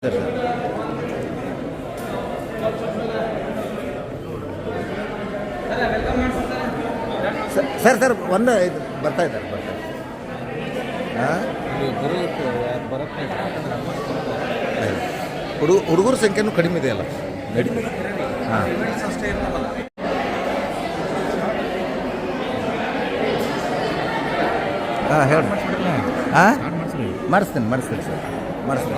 Sir sir ಒಂದು ಇದು ಬರ್ತಾ ಇದ್ದಾರೆ ಹುಡುಗರ ಸಂಖ್ಯೆನೂ ಕಡಿಮೆ ಇದೆಯಲ್ಲ ನಡೀತದೆ. ಹಾಂ ಹಾಂ ಹೇಳಿ. ಹಾಂ ಮಾಡಿಸ್ತೀನಿ ಸರ್ ಮಾಡಿಸ್ತೀನಿ.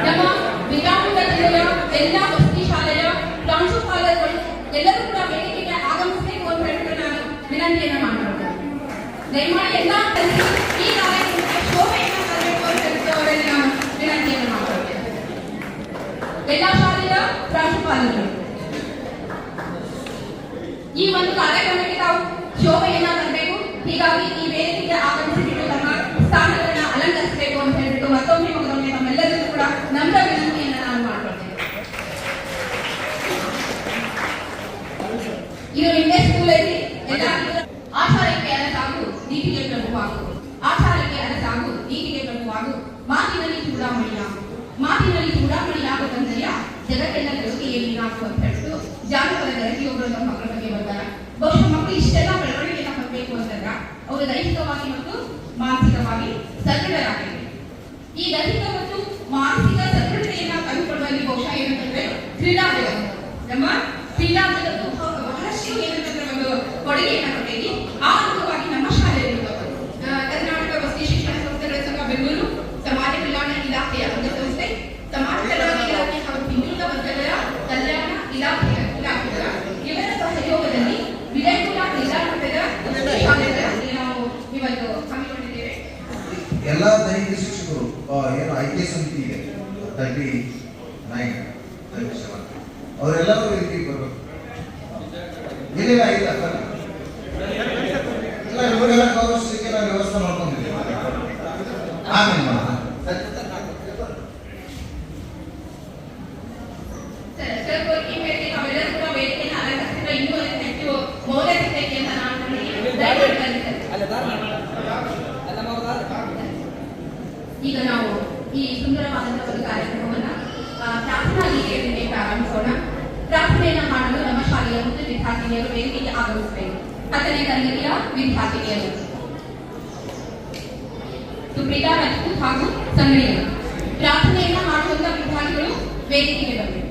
ನಮ್ಮ ವಿರಾಮದ ಜಿಲ್ಲೆಯ ಎಲ್ಲ ವಸತಿ ಶಾಲೆಯ ಪ್ರಾಂಶುಪಾಲರುಗಳು ಎಲ್ಲರೂ ಕೂಡ ವೇದಿಕೆಗೆ ಆಗಮಿಸಬೇಕು ಅಂತ ಹೇಳ್ಬಿಟ್ಟು ನಾನು ವಿನಂತಿಯನ್ನು ಮಾಡ್ಕೊಳ್ತೇನೆ. ದಯಮಾಡಿ ಎಲ್ಲ ಈ ಕಾರ್ಯಕ್ರಮಕ್ಕೆ ಶೋಭೆಯನ್ನು ತರಬೇಕು ಅಂತ ಹೇಳ್ಬಿಟ್ಟು ಅವರಲ್ಲಿ ನಾನು ವಿನಂತಿಯನ್ನು ಮಾಡ್ಕೊಳ್ತೇನೆ. ಎಲ್ಲ ಶಾಲೆಯ ಪ್ರಾಂಶುಪಾಲರುಗಳು ಈ ಒಂದು ಕಾರ್ಯಕ್ರಮಕ್ಕೆ ತಾವು ಶೋಭೆಯನ್ನು ತರಬೇಕು. ಹೀಗಾಗಿ ಈ ವೇದಿಕೆಗೆ ಆಗಮಿಸಿಬಿಟ್ಟು ತಮ್ಮ ಸ್ಥಾನಗಳನ್ನ ಅಲಂಕರಿಸಬೇಕು ಅಂತ ಹೇಳ್ಬಿಟ್ಟು ಮತ್ತೊಮ್ಮೆ ತಮ್ಮೆಲ್ಲರಿಗೂ ಕೂಡ ನಮ್ರ ವಿನಂತಿಯನ್ನು ನಾನು ಮಾಡ್ಕೊಳ್ತೇನೆ. ಇದು ಇಂಡಿಯಾ ಸ್ಕೂಲಲ್ಲಿ ಆಚಾರಕ್ಕೆ ಅರಸಾಗು ನೀತಿಗೆ ಪ್ರಭುವಾಗು, ಆಚಾರಕ್ಕೆ ಅರಸಾಗು ನೀತಿಗೆ ಪ್ರಭುವಾಗು, ಮಾತಿನಲ್ಲಿ ಚೂಡಾಮಣಿಯಾಗುತ್ತಂದೆಯ ಜಗತ್ತೆಲ್ಲ ಜಗತ್ತಿಗೆ ನೀನಾಗು ಅಂತ ಹೇಳ್ಬಿಟ್ಟು ಜಾನಪದ ಗೆಳತಿಯೊಬ್ಬರು ನಮ್ಮ ಮಕ್ಕಳ ಬಗ್ಗೆ ಬರ್ತಾರೆ. ಬಹುಶಃ ಮಕ್ಕಳು ಇಷ್ಟೆಲ್ಲ ಬೆಳವಣಿಗೆಯನ್ನು ಹೊಂದಬೇಕು ಅಂತಂದ್ರೆ ಅವರು ದೈಹಿಕವಾಗಿ ಮತ್ತು ಮಾನಸಿಕವಾಗಿ ಸದೃಢರಾಗಬೇಕು. ಈ ದೈಹಿಕ ಮತ್ತು ಮಾನಸಿಕ ಸದೃಢತೆಯನ್ನು ಕಂಡುಕೊಳ್ಳುವಲ್ಲಿ ಬಹುಶಃ ಏನಂತಂದ್ರೆ ಕ್ರೀಡಾ ಜಗತ್ತು, ನಮ್ಮ ಕ್ರೀಡಾ ಜಗತ್ತು ಬಹಳಷ್ಟು ಏನಂತಂದ್ರೆ ಒಂದು ಕೊಡುಗೆಯನ್ನು ಕೊಟ್ಟಿದೆ. ಆ ಅಂಗವಾಗಿ ನಮ್ಮ ಶಾಲೆಯಲ್ಲಿ ಕರ್ನಾಟಕ ವಸತಿ ಶಿಕ್ಷಣ ಸಂಸ್ಥೆಗಳ ಸಂಘ ಬೆಂಗಳೂರು, ಸಮಾಜ ಕಲ್ಯಾಣ ಇಲಾಖೆಯ ಅಂಗಸಂಸ್ಥೆ, ಸಮಾಜ ಕಲ್ಯಾಣ ಇಲಾಖೆ ಹಾಗೂ ಹಿಂದುಳಿದ ವರ್ಗಗಳ ಕಲ್ಯಾಣ ಇಲಾಖೆಗಳ ಇವರ ಸಹಯೋಗದಲ್ಲಿ ವಿಜಯಪುರ ಜಿಲ್ಲಾ ಮಟ್ಟದ ಶಾಲೆಗಳಲ್ಲಿ ನಾವು ಇವತ್ತು ಹಮ್ಮಿಕೊಂಡಿದ್ದೇವೆ. ಎಲ್ಲ ದೈಹಿಕ ಶಿಕ್ಷಕರು ಏನು ಐಕ್ಯ ಸಮಿತಿ ಇದೆ 39 ಅವರೆಲ್ಲರೂ ವೇದಿಕೆಗೆ ಬರಬೇಕು. ಏನಿಲ್ಲ ಇಲ್ಲ ಇಲ್ಲ ಇವರೆಲ್ಲ ಗೌರವಿಸಲಿಕ್ಕೆ ನಾವು ವ್ಯವಸ್ಥೆ ಮಾಡ್ಕೊಂಡಿದ್ದೀವಿ. ಆಮೇಲೆ ಈಗ ನಾವು ಈ ಸುಂದರವಾದಂತಹ ಒಂದು ಕಾರ್ಯಕ್ರಮವನ್ನ ಪ್ರಾರ್ಥನಾ ಗೀತೆಯೊಂದಿಗೆ ಪ್ರಾರಂಭಿಸೋಣ. ಪ್ರಾರ್ಥನೆಯನ್ನು ಮಾಡಲು ನಮ್ಮ ಶಾಲೆಯ ಮುಖ್ಯ ವಿದ್ಯಾರ್ಥಿನಿಯರು ವೇದಿಕೆಗೆ ಆಗಮಿಸಬೇಕು. 10ನೇ ತರಗತಿಯ ವಿದ್ಯಾರ್ಥಿನಿಯರು ಸುಪ್ರೀತಾ ರಾಜ್ಪೂತ್ ಹಾಗೂ ಸಂಗಡಿಯರು ಪ್ರಾರ್ಥನೆಯನ್ನ ಮಾಡುವಂತಹ ವಿದ್ಯಾರ್ಥಿಗಳು ವೇದಿಕೆಗೆ ಬರಬೇಕು.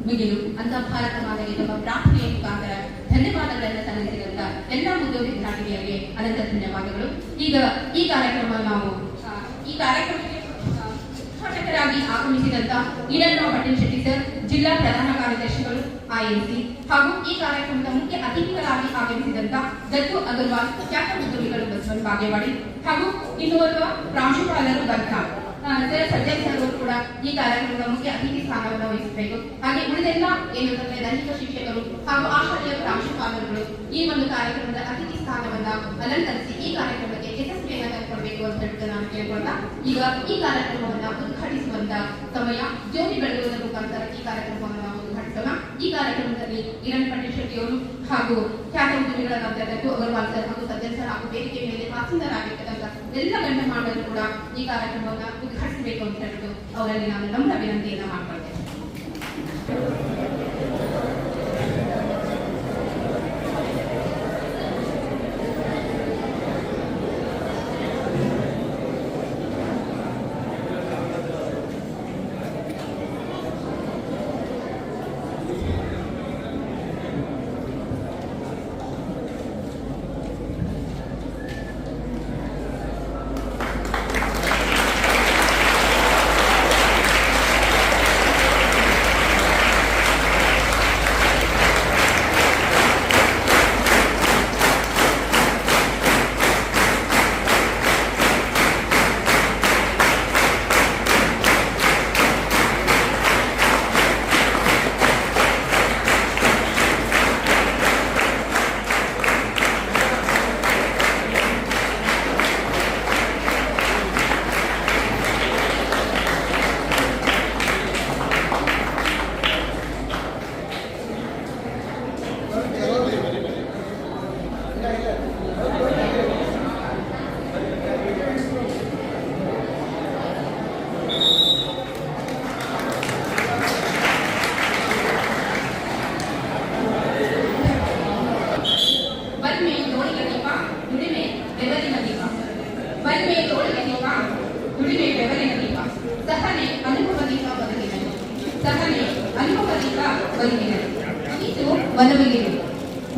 ಮುಗಿಲು ಅಂತ ಭಾರತ ಮಾತೆಗೆ ತಮ್ಮ ಪ್ರಾರ್ಥನೆಯ ಮುಖಾಂತರ ಧನ್ಯವಾದಗಳನ್ನು ಸಲ್ಲಿಸಿದಂತ ಎಲ್ಲ ಮುದ್ದು ವಿದ್ಯಾರ್ಥಿನಿಯರಿಗೆ ಅನಂತ ಧನ್ಯವಾದಗಳು. ಈಗ ಈ ಕಾರ್ಯಕ್ರಮಕ್ಕೆ ಉದ್ಘಾಟಕರಾಗಿ ಆಗಮಿಸಿದಂತ ಈರಣ್ಣ ಪಟೇಲ್ ಶೆಟ್ಟಿ ಸರ್, ಜಿಲ್ಲಾ ಪ್ರಧಾನ ಕಾರ್ಯದರ್ಶಿಗಳು INC, ಹಾಗೂ ಈ ಕಾರ್ಯಕ್ರಮದ ಮುಖ್ಯ ಅತಿಥಿಗಳಾಗಿ ಆಗಮಿಸಿದಂತ ದತ್ತು ಅಗರ್ವಾಲ್, ಖ್ಯಾತ ಉದ್ಯೋಗಿಗಳು ಬಸವನ್ ಬಾಗೇವಾಡಿ, ಹಾಗೂ ಇನ್ನೋರ್ವ ಪ್ರಾಂಶುಪಾಲರು ಬರ್ತಾರೆ ಸಜ್ಜನ್ ಸರ್ ಅವರು ಕೂಡ ಈ ಕಾರ್ಯಕ್ರಮದ ಮುಖ್ಯ ಅತಿಥಿ ಸ್ಥಾನವನ್ನು ವಹಿಸಬೇಕು. ಹಾಗೆ ಉಳಿದೆಲ್ಲ ಏನಂತಂದ್ರೆ ದೈಹಿಕ ಶಿಕ್ಷಕರು ಹಾಗೂ ಆ ಶಾಲೆಯ ಪ್ರಾಂಶುಪಾಲರುಗಳು ಈ ಒಂದು ಕಾರ್ಯಕ್ರಮದ ಅತಿಥಿ ಸ್ಥಾನವನ್ನ ಅಲಂಕರಿಸಿ ಈ ಕಾರ್ಯಕ್ರಮಕ್ಕೆ ಯಶಸ್ವಿಯನ್ನು ತಂದುಕೊಳ್ಬೇಕು ಅಂತ ಹೇಳ್ಬಿಟ್ಟು ನಾನು ಕೇಳ್ಕೊಂಡ ಈಗ ಈ ಕಾರ್ಯಕ್ರಮವನ್ನು ಉದ್ಘಾಟಿಸುವಂತ ಸಮಯ ಜ್ಯೋತಿ ಬೆಳಗುವುದರ ಮುಖಾಂತರ ಈ ಕಾರ್ಯಕ್ರಮವನ್ನು ನಾವು ಉದ್ಘಾಟಿಸೋಣ. ಈ ಕಾರ್ಯಕ್ರಮದಲ್ಲಿ ಕಿರಣ್ ಪಂಡಿತ್ ಶೆಟ್ಟಿ ಅವರು ಹಾಗೂ ಖ್ಯಾತ ಉದ್ಯಮಿಗಳಾದ ದತ್ತು ಅಗರ್ವಾಲ್ ಸರ್ ಹಾಗೂ ಸಜ್ಜನ್ ಸರ್ ಹಾಗೂ ವೇದಿಕೆ ಮೇಲೆ ಆಸೀನರಾಗಿರ್ತಕ್ಕಂಥ ಎಲ್ಲ ಗಣ್ಯಮಾನ್ಯರು ಕೂಡ ಈ ಕಾರ್ಯಕ್ರಮವನ್ನು ಉದ್ಘಾಟಿಸಬೇಕು ಅಂತ ಹೇಳ್ಬಿಟ್ಟು ಅವರಲ್ಲಿ ನಾನು ನಮ್ರ ವಿನಂತಿಯನ್ನ ಮಾಡ್ಕೊಳ್ತೇನೆ.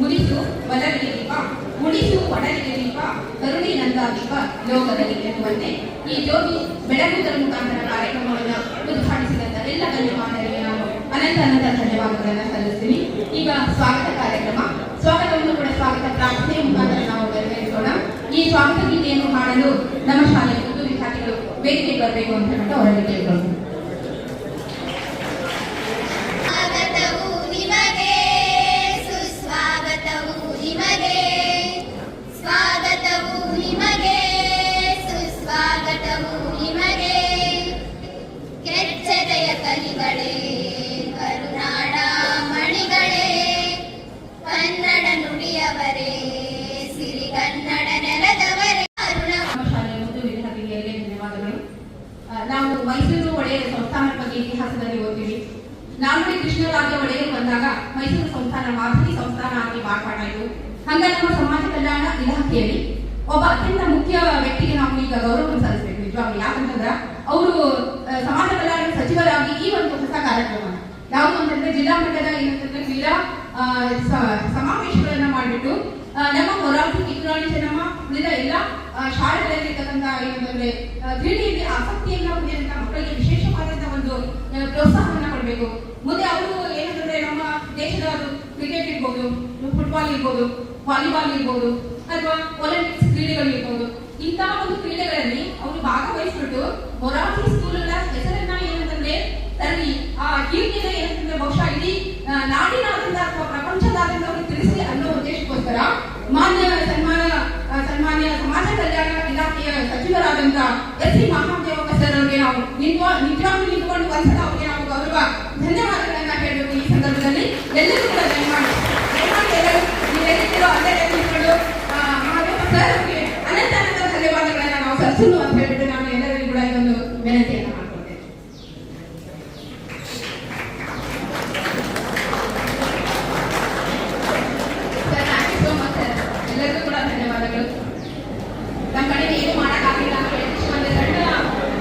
ಮುರಿಸು ಬಲವಿಗೆ ದೀಪ ಉಳಿಸು ಒಡಲಿಗೆ ದೀಪ ಕರುಣೆ ನಂದ ದೀಪ ಲೋಕದಲ್ಲಿ ಎನ್ನುವಂತೆ ಈ ಜ್ಯೋತಿ ಬೆಳಗುವುದರ ಮುಖಾಂತರ ಕಾರ್ಯಕ್ರಮವನ್ನು ಉದ್ಘಾಟಿಸಿದಂತ ಎಲ್ಲ ಗಣ್ಯಮಾನ್ಯರಿಗೆ ನಾನು ಅನಂತ ಧನ್ಯವಾದಗಳನ್ನು ಸಲ್ಲಿಸ್ತೀನಿ. ಈಗ ಸ್ವಾಗತ ಕಾರ್ಯಕ್ರಮ, ಸ್ವಾಗತವನ್ನು ಕೂಡ ಸ್ವಾಗತ ಪ್ರಾರ್ಥನೆಯ ಮುಖಾಂತರ ನಾವು ನೆರವೇರಿಸೋಣ. ಈ ಸ್ವಾಗತ ಗೀತೆಯನ್ನು ಹಾಡಲು ನಮ್ಮ ಶಾಲೆಯ ಉರ್ದು ವಿದ್ಯಾರ್ಥಿಗಳು ವೇದಿಕೆಗೆ ಬರಬೇಕು ಅಂತ ಹೇಳ್ಬಿಟ್ಟು ಅವರಲ್ಲಿ ಕೇಳ್ಕೊಂಡು ಕರುನಾಡ ಮಣಿಗಳೇ ಕನ್ನಡ ನುಡಿಯವರೇ ಸಿರಿಗನ್ನಡ ನೆಲದವರೇ ವಿದ್ಯಾರ್ಥಿಗಳಿಗೆ ಧನ್ಯವಾದಗಳು. ನಾವು ಮೈಸೂರು ಒಡೆಯರ್ ಸಂಸ್ಥಾನದ ಬಗ್ಗೆ ಇತಿಹಾಸದಲ್ಲಿ ಓದ್ತೀವಿ. ನಾಲ್ವಡಿ ಕೃಷ್ಣರಾಜ ಒಡೆಯರ್ ಬಂದಾಗ ಮೈಸೂರು ಸಂಸ್ಥಾನ ಮಾದರಿ ಸಂಸ್ಥಾನ ಆಗಿ ಮಾರ್ಪಾಡಾಯಿತು. ಹಂಗ ನಮ್ಮ ಸಮಾಜ ಕಲ್ಯಾಣ ಇಲಾಖೆಯಲ್ಲಿ ಒಬ್ಬ ಅತ್ಯಂತ ಮುಖ್ಯ ವ್ಯಕ್ತಿಗೆ ನಾವು ಈಗ ಗೌರವವನ್ನು ಸಲ್ಲಿಸಬೇಕು ನಿಜವಾಗ್ಲೂ. ಯಾಕಂತಂದ್ರೆ ಅವರು ಸಮಾಜ ಕಲ್ಯಾಣ ಸಚಿವರಾಗಿ ಈ ಒಂದು ಹೊಸ ಕಾರ್ಯಕ್ರಮ ಯಾವುದು ಅಂತಂದ್ರೆ ಜಿಲ್ಲಾ ಮಟ್ಟದ ಏನಂತಂದ್ರೆ ಕ್ರೀಡಾ ಸಮಾವೇಶಗಳನ್ನ ಮಾಡಿಬಿಟ್ಟು ನಮ್ಮ ಮೊರಾರ್ಜಿ ಕಿತ್ತೂರಾಣಿ ಚೆನ್ನಮ್ಮ ಉಳಿದ ಎಲ್ಲ ಶಾಲೆಗಳಲ್ಲಿ ಇರ್ತಕ್ಕಂಥ ಏನಂತಂದ್ರೆ ಕ್ರೀಡೆಯಲ್ಲಿ ಆಸಕ್ತಿಯನ್ನ ಹೊಂದಿದಂತ ಮಕ್ಕಳಿಗೆ ವಿಶೇಷವಾದಂತಹ ಒಂದು ಪ್ರೋತ್ಸಾಹವನ್ನ ಕೊಡಬೇಕು. ಮುಂದೆ ಅವರು ಏನಂತಂದ್ರೆ ನಮ್ಮ ದೇಶದ ಕ್ರಿಕೆಟ್ ಇರ್ಬೋದು, ಫುಟ್ಬಾಲ್ ಇರ್ಬೋದು, ವಾಲಿಬಾಲ್ ಇರ್ಬೋದು ಅಥವಾ ಒಲಿಂಪಿಕ್ಸ್ ಕ್ರೀಡೆಗಳು ಇರ್ಬೋದು, ಇಂತಹ ಒಂದು ಕ್ರೀಡೆಗಳಲ್ಲಿ ಅವರು ಭಾಗವಹಿಸ್ಬಿಟ್ಟು ಮೊರಾರ್ಜಿ ಸ್ಕೂಲ್ಗಳ ಹೆಸರನ್ನ ಏನಂತಂದ್ರೆ ತರಲಿ ಆ ಕೀರ್ತಿನ ಏನಂತಂದ್ರೆ ಬಹುಶಃ ಇಡೀ ನಾಡಿನಾದ್ಯಂತ ಅಥವಾ ಪ್ರಪಂಚದಾದ್ಯಂತ ಅವರು ತಿಳಿಸಿ ಅನ್ನೋ ಉದ್ದೇಶಕ್ಕೋಸ್ಕರ ಸನ್ಮಾನ್ಯ ಸಮಾಜ ಕಲ್ಯಾಣ ಇಲಾಖೆಯ ಸಚಿವರಾದಂತ ಎಸ್.ಸಿ. ಮಹಾದೇವಪ್ಪ ಸರ್ ಅವರಿಗೆ ನಾವು ನಿಜವಾಗ್ಲೂ ನಿಂತ್ಕೊಂಡು ಒಂದ್ಸಲ ಅವರಿಗೆ ನಾವು ಗೌರವ ಧನ್ಯವಾದಗಳನ್ನ ಹೇಳಬೇಕು. ಈ ಸಂದರ್ಭದಲ್ಲಿ ಎಲ್ಲರೂ ಕೂಡ ದಯಮಾಡಿ ಎಲ್ಲರೂ ನೀವೆಲ್ಲಿರೋ ಅಲ್ಲೇ ನಿಂತ್ಕೊಂಡು ಮಹಾದೇವಪ್ಪ ಸರ್ ಅವರಿಗೆ ಅನಂತ ಧನ್ಯವಾದಗಳನ್ನ ನಾವು ಸಲ್ಲಿಸಲು ಅಂತ ಹೇಳ್ಬಿಟ್ಟು ನಾನು ಎಲ್ಲರಿಗೂ ಕೂಡ ಇದೊಂದು ವಿನಂತಿಯನ್ನ ಮಾಡ್ಕೊಳ್ತೇನೆ. Sir thank you so much sir, ಎಲ್ಲರಿಗೂ ಕೂಡ ಧನ್ಯವಾದಗಳು. ನಮ್ಮ ಕಡೆ ಏನು ಮಾಡೋಕ್ಕಾಗಿಲ್ಲ ಅಂತ ಹೇಳಿ ಒಂದು ಸಣ್ಣ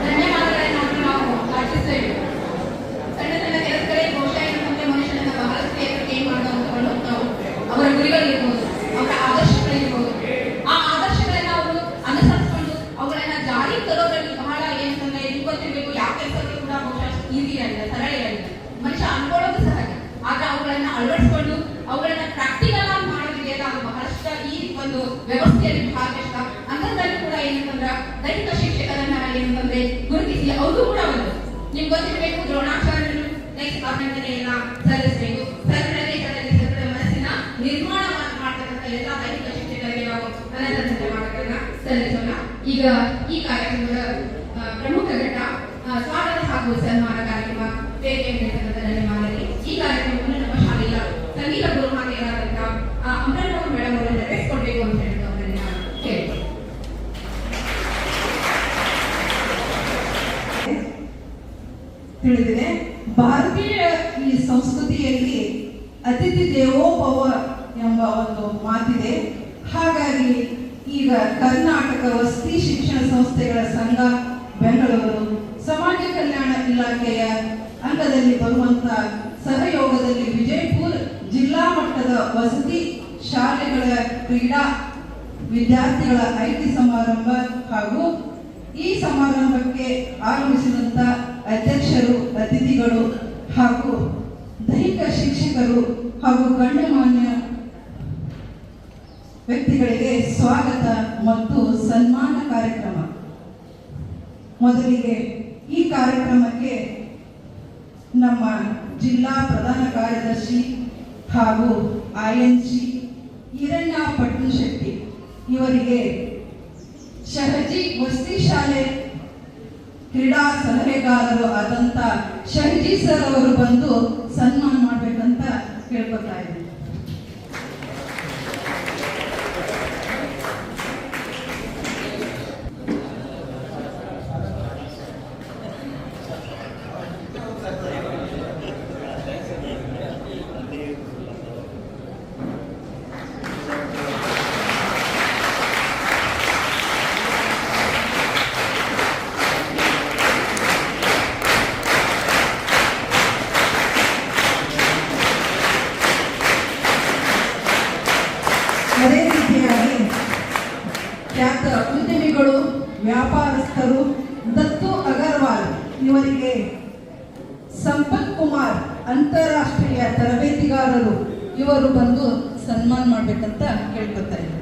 ಧನ್ಯವಾದಗಳನ್ನ ನಾವು ಅರ್ಪಿಸ್ತೇವೆ. ಸಣ್ಣ ಸಣ್ಣ ಕೆಲಸಗಳೇ ಬಹುಶಃ ಏನಂತಂದ್ರೆ ಮನುಷ್ಯನನ್ನ ಬಹಳಷ್ಟು ಏನ್ ಮಾಡೋದು ನಾವು ಅವರ ಗುರಿಗಳಿರ್ಬೋದು, ಅವರ ಆದರ್ಶಗಳಿರ್ಬೋದು, ಆ ಆದರ್ಶಗಳನ್ನ ಅವರು ಅನುಸರಿಸಿಕೊಂಡು ಅವುಗಳನ್ನ ಜಾರಿ ತರೋದ್ರಲ್ಲಿ ಬಹಳ ಏನಂತಂದ್ರೆ ಗೊತ್ತಿರಬೇಕು. ಯಾವ ಕೆಲಸಗಳು ಕೂಡ ಬಹುಶಃ ಈಸಿ ಇರಲಿಲ್ಲ, ಸರಳ ಇರಲಿಲ್ಲ, ಮನುಷ್ಯ ಅನ್ಕೊಳ್ಳೋದು ಸಹಜ. ಆದ್ರೆ ಅವುಗಳನ್ನ ಅಳವಡಿಸಿಕೊಂಡು ಅವುಗಳನ್ನ ಪ್ರಾಕ್ಟಿಕಲ್ ಆಗಿ ಮಾಡೋದಿದೆಯಲ್ಲ ಅದು ಬಹಳಷ್ಟು ಈ ಒಂದು ವ್ಯವಸ್ಥೆಯಲ್ಲಿ ಬಹಳ ಕಷ್ಟ. ಅಂಥದ್ರಲ್ಲಿ ಕೂಡ ಏನಂತಂದ್ರೆ ದೈಹಿಕ ಶಿಕ್ಷಕರನ್ನ ಏನಂತಂದ್ರೆ ಗುರುತಿಸಿ ಅವ್ರಿಗೂ ಕೂಡ ಒಂದು ನಿಮ್ಗೆ ಗೊತ್ತಿರಬೇಕು ದ್ರೋಣಾಚಾರ್ಯರು ಅಭಿನಂದನೆಯನ್ನ ಸಲ್ಲಿಸಬೇಕು. ಸರ್ಗಳ ಮನಸ್ಸಿನ ನಿರ್ಮಾಣ ಮಾಡ್ತಕ್ಕಂಥ ಎಲ್ಲ ದೈಹಿಕ ಶಿಕ್ಷಕರಿಗೆ ನಾವು ಅನಂತ ಧನ್ಯವಾದಗಳನ್ನ ಸಲ್ಲಿಸೋಣ. ಈಗ ಈ ಕಾರ್ಯಕ್ರಮದ ಪ್ರಮುಖ ಘಟ್ಟ ಸ್ವಾಗತ ಹಾಗೂ ಸನ್ಮಾನ ಕಾರ್ಯಕ್ರಮ ವೇದಿಕೆಯಲ್ಲಿ ಮಾಡಲಿ. ಈ ಕಾರ್ಯಕ್ರಮವನ್ನು ನಮ್ಮ ಶಾಲೆಯ ಸಂಗೀತ ಗುರುಮಾತೆಯರಾದಂತಹ ಅಮೃತ ಮೇಡಮ್ ಅವರು ನಡೆಸಿಕೊಡ್ಬೇಕು ಅಂತ ಹೇಳಿದ್ರು ಅವರನ್ನ ಕೇಳಿ. ತಿಳಿದಿದೆ. ಭಾರತೀಯ ಈ ಸಂಸ್ಕೃತಿಯಲ್ಲಿ ಅತಿಥಿ ದೇವೋಭವ ಎಂಬ ಒಂದು ಮಾತಿದೆ. ಹಾಗಾಗಿ ಈಗ ಕರ್ನಾಟಕ ವಸತಿ ಶಿಕ್ಷಣ ಸಂಸ್ಥೆಗಳ ಸಂಘ ಬೆಂಗಳೂರು ಸಮಾಜ ಕಲ್ಯಾಣ ಇಲಾಖೆಯ ಅಂಗದಲ್ಲಿ ಬರುವಂತ ಸಹಯೋಗದಲ್ಲಿ ವಿಜಯಪುರ ಜಿಲ್ಲಾ ಮಟ್ಟದ ವಸತಿ ಶಾಲೆಗಳ ಕ್ರೀಡಾ ವಿದ್ಯಾರ್ಥಿಗಳ ಆಯ್ಕೆ ಸಮಾರಂಭ ಹಾಗೂ ಈ ಸಮಾರಂಭಕ್ಕೆ ಆಗಮಿಸಿದಂತ ಅಧ್ಯಕ್ಷರು, ಅತಿಥಿಗಳು ಹಾಗೂ ದೈಹಿಕ ಶಿಕ್ಷಕರು ಹಾಗೂ ಗಣ್ಯಮಾನ್ಯ ವ್ಯಕ್ತಿಗಳಿಗೆ ಸ್ವಾಗತ ಮತ್ತು ಸನ್ಮಾನ ಕಾರ್ಯಕ್ರಮ. ಮೊದಲಿಗೆ ಈ ಕಾರ್ಯಕ್ರಮಕ್ಕೆ ನಮ್ಮ ಜಿಲ್ಲಾ ಪ್ರಧಾನ ಕಾರ್ಯದರ್ಶಿ ಹಾಗೂ INC ಈರಣ್ಣ ಪಟ್ಟಣಶೆಟ್ಟಿ ಇವರಿಗೆ ಶಹಜಿ ವಸತಿ ಶಾಲೆ ಕ್ರೀಡಾ ಸಲಹೆಗಾರರು ಆದಂತ ಶಹಜಿ ಸರ್ ಅವರು ಬಂದು ಸನ್ಮಾನ ಮಾಡ್ಬೇಕಂತ ಕೇಳ್ಕೊತಾ ಇದ್ದೀನಿ. ಅದೇ ರೀತಿಯಾಗಿ ಖ್ಯಾತ ಉದ್ಯಮಿಗಳು, ವ್ಯಾಪಾರಸ್ಥರು ದತ್ತು ಅಗರ್ವಾಲ್ ಇವರಿಗೆ ಸಂಪತ್ ಕುಮಾರ್ ಅಂತಾರಾಷ್ಟ್ರೀಯ ತರಬೇತಿಗಾರರು ಇವರು ಬಂದು ಸನ್ಮಾನ ಮಾಡ್ಬೇಕಂತ ಕೇಳ್ಕೊತಾ ಇದ್ದಾರೆ.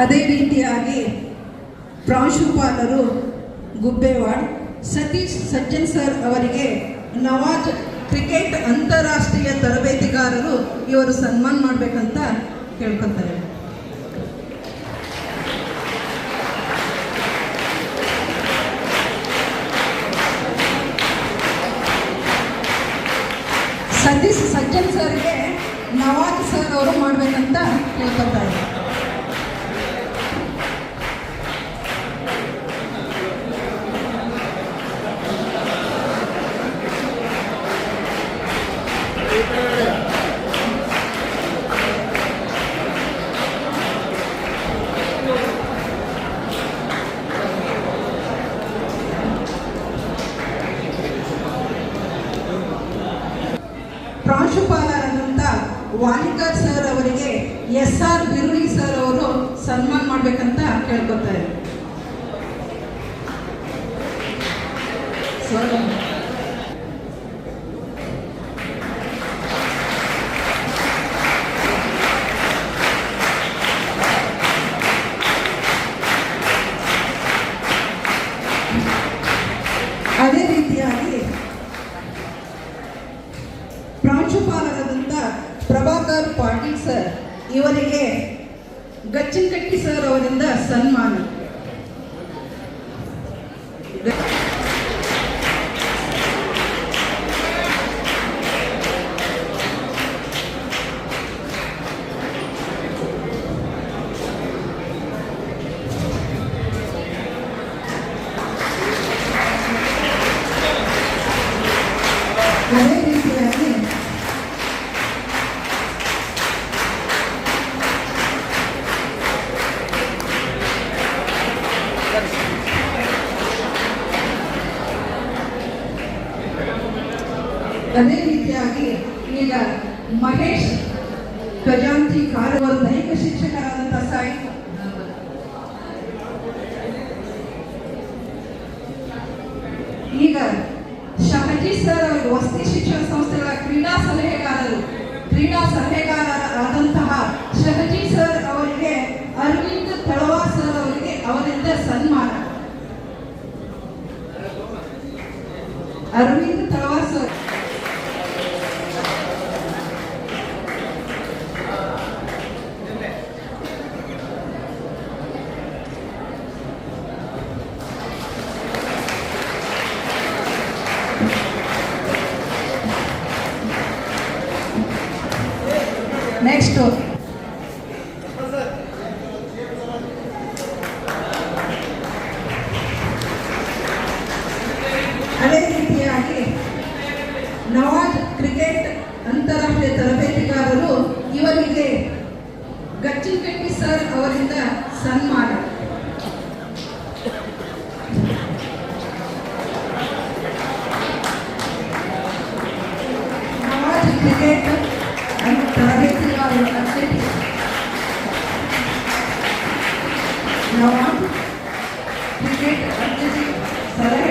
ಅದೇ ರೀತಿಯಾಗಿ ಪ್ರಾಂಶುಪಾಲರು ಗುಬ್ಬೇವಾಡ್ ಸತೀಶ್ ಸಜ್ಜನ್ ಸರ್ ಅವರಿಗೆ ನವಾಜ್ ಕ್ರಿಕೆಟ್ ಅಂತಾರಾಷ್ಟ್ರೀಯ ತರಬೇತಿಗಾರರು ಇವರು ಸನ್ಮಾನ ಮಾಡಬೇಕಂತ ಕೇಳ್ಕೊತಾರೆ. ಸತೀಶ್ ಸಜ್ಜನ್ ಸರ್ಗೆ ನವಾಜ್ ಸರ್ ಅವರು ಮಾಡಬೇಕಂತ ಕೇಳ್ಕೊತಾರೆ. ಪ್ರಾಂಶುಪಾಲರಾದಂಥ ವಾಣಿಕರ್ ಸರ್ ಅವರಿಗೆ SR ಬಿರುಳಿ ಸರ್ ಅವರು ಸನ್ಮಾನ ಮಾಡಬೇಕಂತ ಕೇಳ್ಕೊತಾರೆ. ಅದೇ ರೀತಿಯಾಗಿ ಪ್ರಾಂಶುಪಾಲರಾದಂಥ ಪ್ರಭಾಕರ್ ಪಾಟೀಲ್ ಸರ್ ಇವರಿಗೆ ಗಚ್ಚನಕಟ್ಟಿ ಸರ್ ಅವರಿಂದ ಸನ್ಮಾನ. ಅದೇ ರೀತಿಯಾಗಿ ಅದೇ ರೀತಿಯಾಗಿ ಈಗ ಮಹೇಶ್ ಖಜಾಂಚಿ ಕಾರವಾರ ದೈಹಿಕ ಶಿಕ್ಷಕರಾದಂಥ ಸಾಯಿ ವಸತಿ ಶಿಕ್ಷಣ ಸಂಸ್ಥೆಗಳ ಕ್ರೀಡಾ ಸಲಹೆಗಾರರಾದಂತಹ ಶಹಜಿ ಸರ್ ಅವರಿಗೆ ಅರವಿಂದ್ ತಳವಾರ್ ಸರ್ ಅವರಿಗೆ ಅವರಿಂದ ಸನ್ಮಾನ. ಅರವಿಂದ್ ತಳವಾರ್ ಸರ್. ನೆಕ್ಸ್ಟ್ ಅದೇ ರೀತಿಯಾಗಿ ನವಾಜ್ ಕ್ರಿಕೆಟ್ ಅಂತಾರಾಷ್ಟ್ರೀಯ ತರಬೇತಿಗಾರರು ಇವರಿಗೆ ಗಚ್ಚಿಕಟ್ಟಿ ಸರ್ ಅವರಿಂದ ಸನ್ಮಾನ. ನವಾಜ್ ಕ್ರಿಕೆಟ್ ತರಬೇತಿಗಾರರು ನವಾಜ್ ಕ್ರಿಕೆಟ್ ಸಲಹೆ.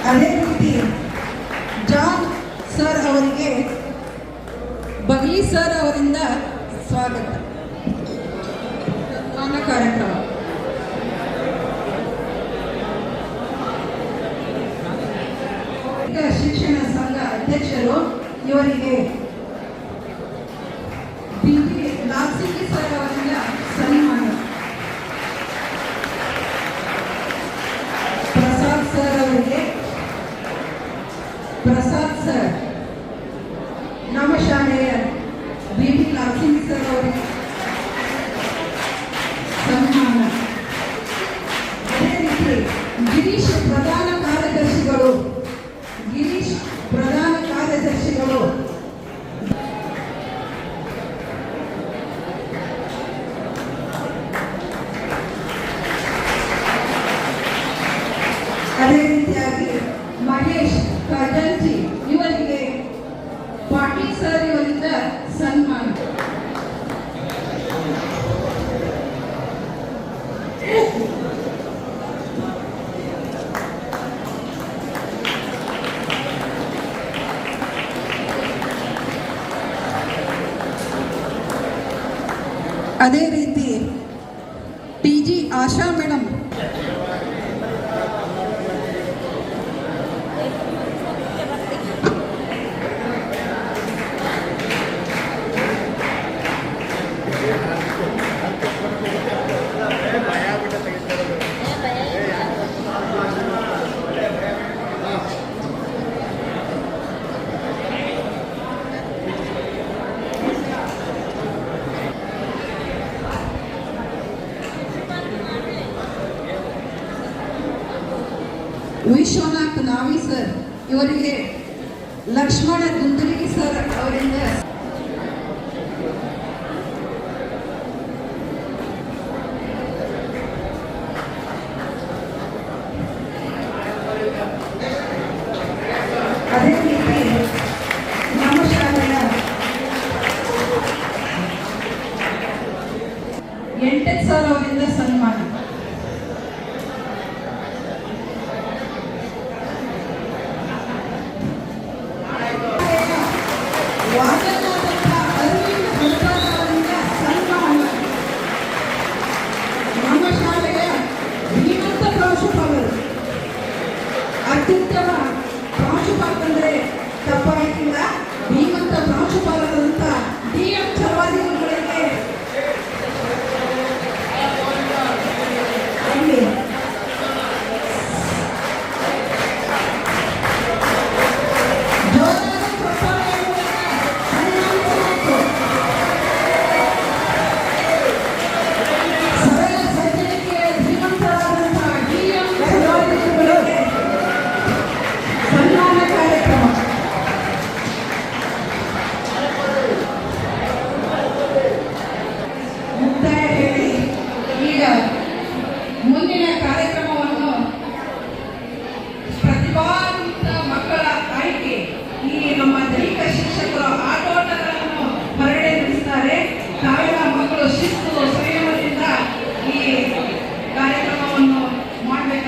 ಅದೇ ರೀತಿ ಜಾನ್ ಸರ್ ಅವರಿಗೆ ಬಗ್ಲಿ ಸರ್ ಅವರಿಂದ ಸ್ವಾಗತ ಸನ್ಮಾನ ಕಾರ್ಯಕ್ರಮ. ಶಿಕ್ಷಣ ಸಂಘ ಅಧ್ಯಕ್ಷರು ಇವರಿಗೆ ಬಿ.ಟಿ. ನಾಗಸಿಂಗಿ ಸರ್ ಅವರಿಂದ ಸನ್ಮಾನ. ಪ್ರಸಾದ್ ಸರ್ ನಮ್ಮ ಶಾಲೆಯ ಬಿ.ಟಿ. ನಾಗಸಿಂಗಿ ಸರ್ ಅವರಿಗೆ ಸನ್ಮಾನ. ಅದೇ ರೀತಿ ಗಿರೀಶ್ ಪ್ರಧಾನ ಕಾರ್ಯದರ್ಶಿಗಳು ಅದೇ ರೀತಿಯಾಗಿ ಮಹೇಶ್ ಕರ್ಜಂಜಿ ಇವರಿಗೆ ಪಾಟೀಲ್ ಸರ್ ಇವರಿಂದ ಸನ್ಮಾನ. ಅದೇ ರೀತಿ ಟಿ.ಜಿ. ಆಶಾ ಮೇಡಮ್ ವಿಶ್ವನಾಥ್ ನಾವಿ ಸರ್ ಇವರಿಗೆ ಲಕ್ಷ್ಮಣ ಗುಂದಲಿಗಿ ಸರ್ ಅವರಿಂದ ಅದೇ ರೀತಿ ನಮ್ಮ ಶಾಲೆಯ 8 ಸರ್ ಅವರಿಂದ ಸನ್ಮಾನ. ನಮ್ಮ ಶಾಲೆಯ ಧೀಮಂತ ಪ್ರಾಂಶುಪಾಲರು, ಅತ್ಯುತ್ತಮ ಪ್ರಾಂಶುಪಾಲರಂದ್ರೆ ತಪ್ಪಾಗಿಲ್ಲ, ಧೀಮಂತ ಪ್ರಾಂಶುಪಾಲರಂತ ಡಿ.ಎಂ. ಚಲವಾದಿಗಳಿಗೆ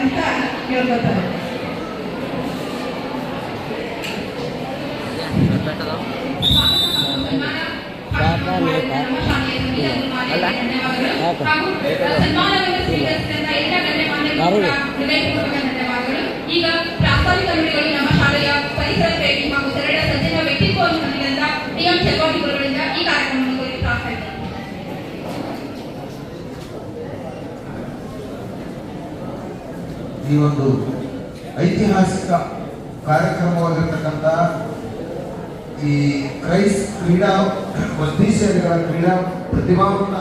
ಅಂತ ಹೇಳ್ಕೊತಾರೆ. ಈಗ ಪ್ರಾಸ್ತಾವಿಕ ನುಡಿಗಳು ನಮ್ಮ ಶಾಲೆಯ ಪರಿಸರ ಪ್ರೇಮಿ ಹಾಗೂ ಸರಳ ಸಜ್ಜನ ವ್ಯಕ್ತಿತ್ವವನ್ನು ಹೊಂದಿದಂತ ಡಿ.ಎಂ. ಚೆಲ್ವಾಡಿ ಗುರುಗಳಿಂದ ಈ ಕಾರ್ಯಕ್ರಮವನ್ನು ಪ್ರಾಸ್ತಾವಿಕ. ಈ ಒಂದು ಐತಿಹಾಸಿಕ ಕಾರ್ಯಕ್ರಮವಾಗಿರ್ತಕ್ಕಂಥ ಈ ಕ್ರೈಸ್ ಕ್ರೀಡಾ ವಸತಿ ಶಾಲೆಗಳ ಕ್ರೀಡಾ ಪ್ರತಿಭಾವಂತ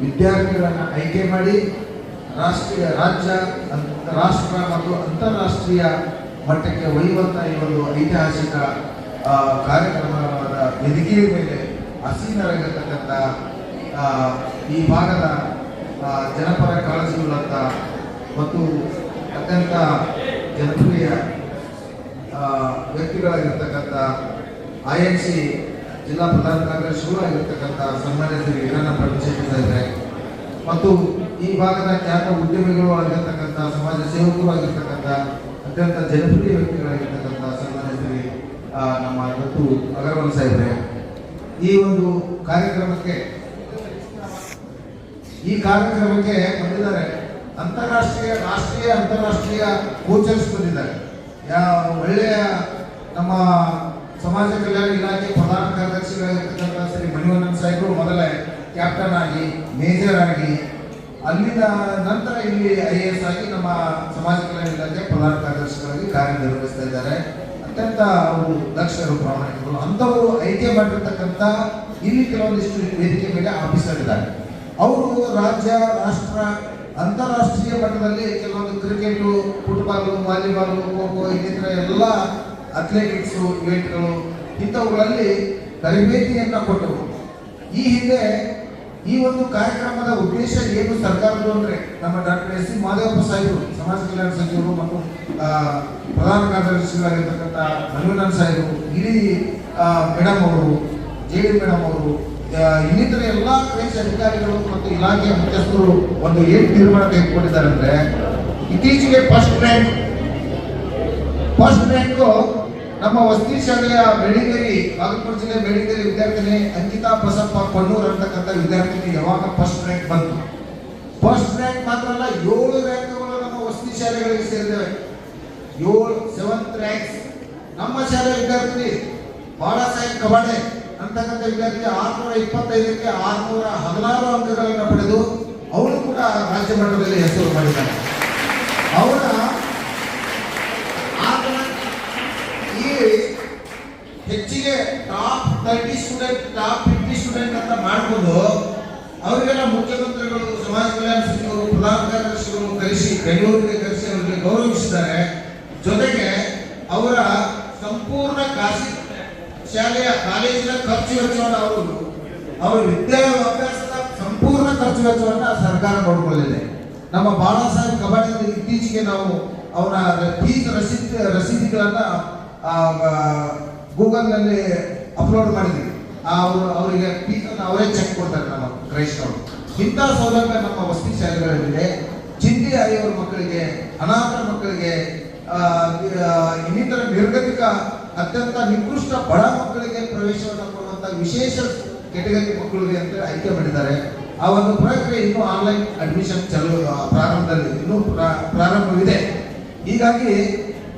ವಿದ್ಯಾರ್ಥಿಗಳನ್ನು ಆಯ್ಕೆ ಮಾಡಿ ರಾಷ್ಟ್ರೀಯ, ರಾಜ್ಯ, ರಾಷ್ಟ್ರ ಮತ್ತು ಅಂತಾರಾಷ್ಟ್ರೀಯ ಮಟ್ಟಕ್ಕೆ ಒಯ್ಯುವಂಥ ಈ ಒಂದು ಐತಿಹಾಸಿಕ ಕಾರ್ಯಕ್ರಮದ ವೇದಿಕೆಯ ಮೇಲೆ ಆಸೀನರಾಗಿರ್ತಕ್ಕಂಥ ಈ ಭಾಗದ ಜನಪರ ಕಾಳಜಿಯುಳ್ಳಂಥ ಮತ್ತು ಅತ್ಯಂತ ಜನಪ್ರಿಯ ವ್ಯಕ್ತಿಗಳಾಗಿರ್ತಕ್ಕಂಥ INC ಜಿಲ್ಲಾ ಪ್ರಧಾನ ಕಾರ್ಯದರ್ಶಿಗಳು ಆಗಿರ್ತಕ್ಕಂಥ ಸನ್ಮಾನ್ಯ ಶ್ರೀ ವೀರಣ್ಣ ಪರಮೇಶ್ವರ ಸಾಹೇಬ್ರೆ ಮತ್ತು ಈ ಭಾಗದ ಖ್ಯಾತ ಉದ್ಯಮಿಗಳು ಆಗಿರ್ತಕ್ಕಂಥ ಸಮಾಜ ಸೇವಕರು ಆಗಿರ್ತಕ್ಕಂಥ ಅತ್ಯಂತ ಜನಪ್ರಿಯ ವ್ಯಕ್ತಿಗಳಾಗಿರ್ತಕ್ಕಂಥ ಸನ್ಮಾನ್ಯ ಶ್ರೀ ನಮ್ಮ ದತ್ತು ಅಗರ್ವಾಲ್ ಸಾಹೇಬ್ರೆ, ಈ ಒಂದು ಕಾರ್ಯಕ್ರಮಕ್ಕೆ ಬಂದಿದ್ದಾರೆ. ಅಂತಾರಾಷ್ಟ್ರೀಯ, ರಾಷ್ಟ್ರೀಯ, ಅಂತಾರಾಷ್ಟ್ರೀಯ ಕೋಚರ್ಸ್ ಬಂದಿದ್ದಾರೆ. ಒಳ್ಳೆಯ ನಮ್ಮ ಸಮಾಜ ಕಲ್ಯಾಣ ಇಲಾಖೆ ಪ್ರಧಾನ ಕಾರ್ಯದರ್ಶಿಗಳಾಗಿರ್ತಕ್ಕಂಥ ಶ್ರೀ ಮಣಿವಣ್ಣನ್ ಸಾಹೇಬರು ಮೊದಲೇ ಕ್ಯಾಪ್ಟನ್ ಆಗಿ, ಮೇಜರ್ ಆಗಿ, ಅಲ್ಲಿನ ನಂತರ ಇಲ್ಲಿ IAS ಆಗಿ ನಮ್ಮ ಸಮಾಜ ಕಲ್ಯಾಣ ಇಲಾಖೆ ಪ್ರಧಾನ ಕಾರ್ಯದರ್ಶಿಗಳಾಗಿ ಕಾರ್ಯನಿರ್ವಹಿಸ್ತಾ ಇದ್ದಾರೆ. ಅತ್ಯಂತ ಅವರು ದಕ್ಷರು, ಪ್ರಾಮಾಣಿಕರು. ಅಂಥವರು ಆಯ್ಕೆ ಮಾಡಿರ್ತಕ್ಕಂಥ ಇಲ್ಲಿ ಕೆಲವೊಂದಿಷ್ಟು ವೇದಿಕೆ ಮೇಲೆ ಆಫೀಸರ್ ಇದ್ದಾರೆ. ಅವರು ರಾಜ್ಯ, ರಾಷ್ಟ್ರ, ಅಂತಾರಾಷ್ಟ್ರೀಯ ಮಟ್ಟದಲ್ಲಿ ಕೆಲವೊಂದು cricket, football, volleyball, kho kho, ಇನ್ನಿತರ ಎಲ್ಲ ಅಥ್ಲೆಟಿಕ್ಸು ಇವೆಂಟ್ಗಳು ಇಂಥವುಗಳಲ್ಲಿ ತರಬೇತಿಯನ್ನು ಕೊಟ್ಟರು. ಈ ಹಿಂದೆ ಈ ಒಂದು ಕಾರ್ಯಕ್ರಮದ ಉದ್ದೇಶ ಏನು ಸರ್ಕಾರದ್ದು ಅಂದರೆ, ನಮ್ಮ ಡಾಕ್ಟರ್ S. ಸಿ. ಮಾದೇವಪ್ಪ ಸಾಹೇಬರು, ಸಮಾಜ ಕಲ್ಯಾಣ ಸಚಿವರು ಮತ್ತು ಪ್ರಧಾನ ಕಾರ್ಯದರ್ಶಿಗಳಾಗಿರ್ತಕ್ಕಂಥ ಮಣಿವಣ್ಣನ್ ಸಾಹೇಬರು, ಇಡೀ ಮೇಡಮ್ ಅವರು, JD ಮೇಡಮ್ ಅವರು, ಇನ್ನಿತರ ಎಲ್ಲ ಕ್ರೈಸ್ ಅಧಿಕಾರಿಗಳು ಮತ್ತು ಇಲಾಖೆಯ ಮುಖ್ಯಸ್ಥರು ಒಂದು ಏನು ತೀರ್ಮಾನ ತೆಗೆದುಕೊಂಡಿದ್ದಾರೆ ಅಂದರೆ, ಇತ್ತೀಚೆಗೆ ಫಸ್ಟ್ ರ್ಯಾಂಕು ನಮ್ಮ ವಸತಿ ಶಾಲೆಯ ಬೆಳಿಗೇರಿ, ಬಾಗಲಕೋಟೆ ಜಿಲ್ಲೆ ಬೆಳಿಗೇರಿ ವಿದ್ಯಾರ್ಥಿನಿ ಅಂಕಿತಾ ಬಸಪ್ಪ ಕೊಣ್ಣೂರ್ ಅಂತಕ್ಕಂಥ ವಿದ್ಯಾರ್ಥಿನಿ ಯಾವಾಗ ಫಸ್ಟ್ ರ್ಯಾಂಕ್ ಬಂತು. ಫಸ್ಟ್ ರ್ಯಾಂಕ್ ಮಾತ್ರ ಅಲ್ಲ, 7 ರ್ಯಾಂಕ್ಗಳು ನಮ್ಮ ವಸತಿ ಶಾಲೆಗಳಿಗೆ ಸೇರಿದ್ದೇವೆ. 7 ರ್ಯಾಂಕ್ಸ್ ನಮ್ಮ ಶಾಲೆ ವಿದ್ಯಾರ್ಥಿನಿ ಬಾಳಾ ಸಾಹೇಬ್ ಕಬಾಡೆ ಅಂತಕ್ಕಂಥ ವಿದ್ಯಾರ್ಥಿ 625ಕ್ಕೆ 616 ಅಂಕಗಳನ್ನು ಪಡೆದು ಅವರು ಕೂಡ ರಾಜ್ಯ ಮಟ್ಟದಲ್ಲಿ ಹೆಸರು ಮಾಡಿದ್ದಾರೆ. ಅವರ ಈ ಹೆಚ್ಚಿಗೆ ಟಾಪ್ 30 ಸ್ಟೂಡೆಂಟ್, ಟಾಪ್ 50 ಸ್ಟೂಡೆಂಟ್ ಅಂತ ಮಾಡಿಕೊಂಡು ಅವರಿಗೆಲ್ಲ ಮುಖ್ಯಮಂತ್ರಿಗಳು, ಸಮಾಜ ಕಲ್ಯಾಣ ಸಚಿವರು, ಪ್ರಧಾನ ಕಾರ್ಯದರ್ಶಿಗಳು ಕರೆಸಿ ಬೆಂಗಳೂರಿಗೆ ಕರೆಸಿ ಅವರಿಗೆ ಗೌರವಿಸಿದ್ದಾರೆ. ಜೊತೆಗೆ ಅವರ ಸಂಪೂರ್ಣ ಖಾಸಗಿ ಶಾಲೆಯ ಕಾಲೇಜಿನ ಖರ್ಚು ವೆಚ್ಚವನ್ನು ಅವರ ವಿದ್ಯಾಭ್ಯಾಸದ ಸಂಪೂರ್ಣ ಖರ್ಚು ವೆಚ್ಚವನ್ನು ಸರ್ಕಾರ ನೋಡಿಕೊಳ್ಳಿದೆ. ನಮ್ಮ ಬಾಳಾ ಸಾಹೇಬ್ ಕಬಾಡಿ ಇತ್ತೀಚೆಗೆ ನಾವು ಅವರ ಫೀಸ್ ರಸೀದಿಗಳನ್ನು ಗೂಗಲ್ನಲ್ಲಿ ಅಪ್ಲೋಡ್ ಮಾಡಿದ್ವಿ. ಅವರಿಗೆ ಫೀಸನ್ನು ಅವರೇ ಚೆಕ್ ಕೊಡ್ತಾರೆ ನಮ್ಮ ಕ್ರೈಸ್ತವರು. ಇಂಥ ಸೌಲಭ್ಯ ನಮ್ಮ ವಸತಿ ಶಾಲೆಗಳಲ್ಲಿದೆ. ಚಿಂದಿ ಆಯೋರ ಮಕ್ಕಳಿಗೆ, ಅನಾಥ ಮಕ್ಕಳಿಗೆ, ಇನ್ನಿತರ ನಿರ್ಗತಿಕ ಅತ್ಯಂತ ನಿಕೃಷ್ಟ ಬಡ ಮಕ್ಕಳಿಗೆ ಪ್ರವೇಶವನ್ನು ಕೊಡುವಂಥ ವಿಶೇಷ ಕೆಟಗರಿ ಮಕ್ಕಳಿಗೆ ಅಂತ ಆಯ್ಕೆ ಮಾಡಿದ್ದಾರೆ. ಆ ಒಂದು ಪ್ರಕ್ರಿಯೆ ಇನ್ನೂ ಆನ್ಲೈನ್ ಅಡ್ಮಿಷನ್ ಪ್ರಾರಂಭದಲ್ಲಿ ಇನ್ನೂ ಪ್ರಾರಂಭವಿದೆ. ಹೀಗಾಗಿ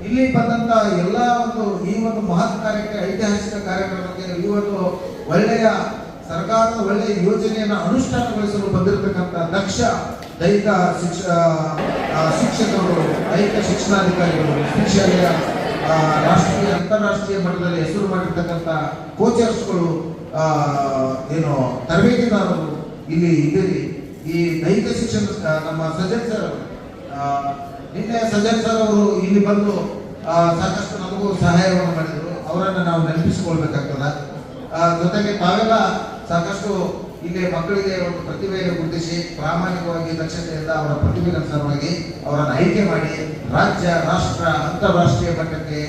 ಇಲ್ಲಿ ಬಂದಂತ ಎಲ್ಲ ಈ ಒಂದು ಮಹತ್ ಕಾರ್ಯಕ್ಕೆ, ಐತಿಹಾಸಿಕ ಕಾರ್ಯಕ್ರಮಕ್ಕೆ, ಈ ಒಂದು ಒಳ್ಳೆಯ ಸರ್ಕಾರದ ಒಳ್ಳೆಯ ಯೋಜನೆಯನ್ನು ಅನುಷ್ಠಾನಗೊಳಿಸಲು ಬಂದಿರತಕ್ಕಂಥ ದಕ್ಷ ದೈಹಿಕ ಶಿಕ್ಷಕರು, ದೈಹಿಕ ಶಿಕ್ಷಣಾಧಿಕಾರಿಗಳು, ಶಾಲೆಯ ರಾಷ್ಟ್ರೀಯ, ಅಂತಾರಾಷ್ಟ್ರೀಯ ಮಟ್ಟದಲ್ಲಿ ಹೆಸರು ಮಾಡಿರ್ತಕ್ಕಂಥ ಕೋಚರ್ಸ್ಗಳು, ಏನು ತರಬೇತಿದಾರರು ಇಲ್ಲಿ ಇದ್ದೀರಿ. ಈ ದೈಹಿಕ ಶಿಕ್ಷಣ ನಮ್ಮ ಸಜ್ಜನ್ ಸರ್, ನಿನ್ನೆ ಸಜ್ಜನ್ ಸರ್ ಅವರು ಇಲ್ಲಿ ಬಂದು ಸಾಕಷ್ಟು ನಮಗೂ ಸಹಾಯವನ್ನು ಮಾಡಿದರು. ಅವರನ್ನು ನಾವು ನೆನಪಿಸಿಕೊಳ್ಬೇಕಾಗ್ತದೆ. ಜೊತೆಗೆ ತಾವೆಲ್ಲ ಸಾಕಷ್ಟು ಇಲ್ಲಿ ಮಕ್ಕಳಿಗೆ ಒಂದು ಪ್ರತಿಭೆಯನ್ನು ಗುರುತಿಸಿ ಪ್ರಾಮಾಣಿಕವಾಗಿ ದಕ್ಷತೆಯಿಂದ ಅವರ ಪ್ರತಿಭೆಗನುಸಾರವಾಗಿ ಅವರನ್ನು ಆಯ್ಕೆ ಮಾಡಿ ರಾಜ್ಯ, ರಾಷ್ಟ್ರ, ಅಂತಾರಾಷ್ಟ್ರೀಯ ಮಟ್ಟಕ್ಕೆ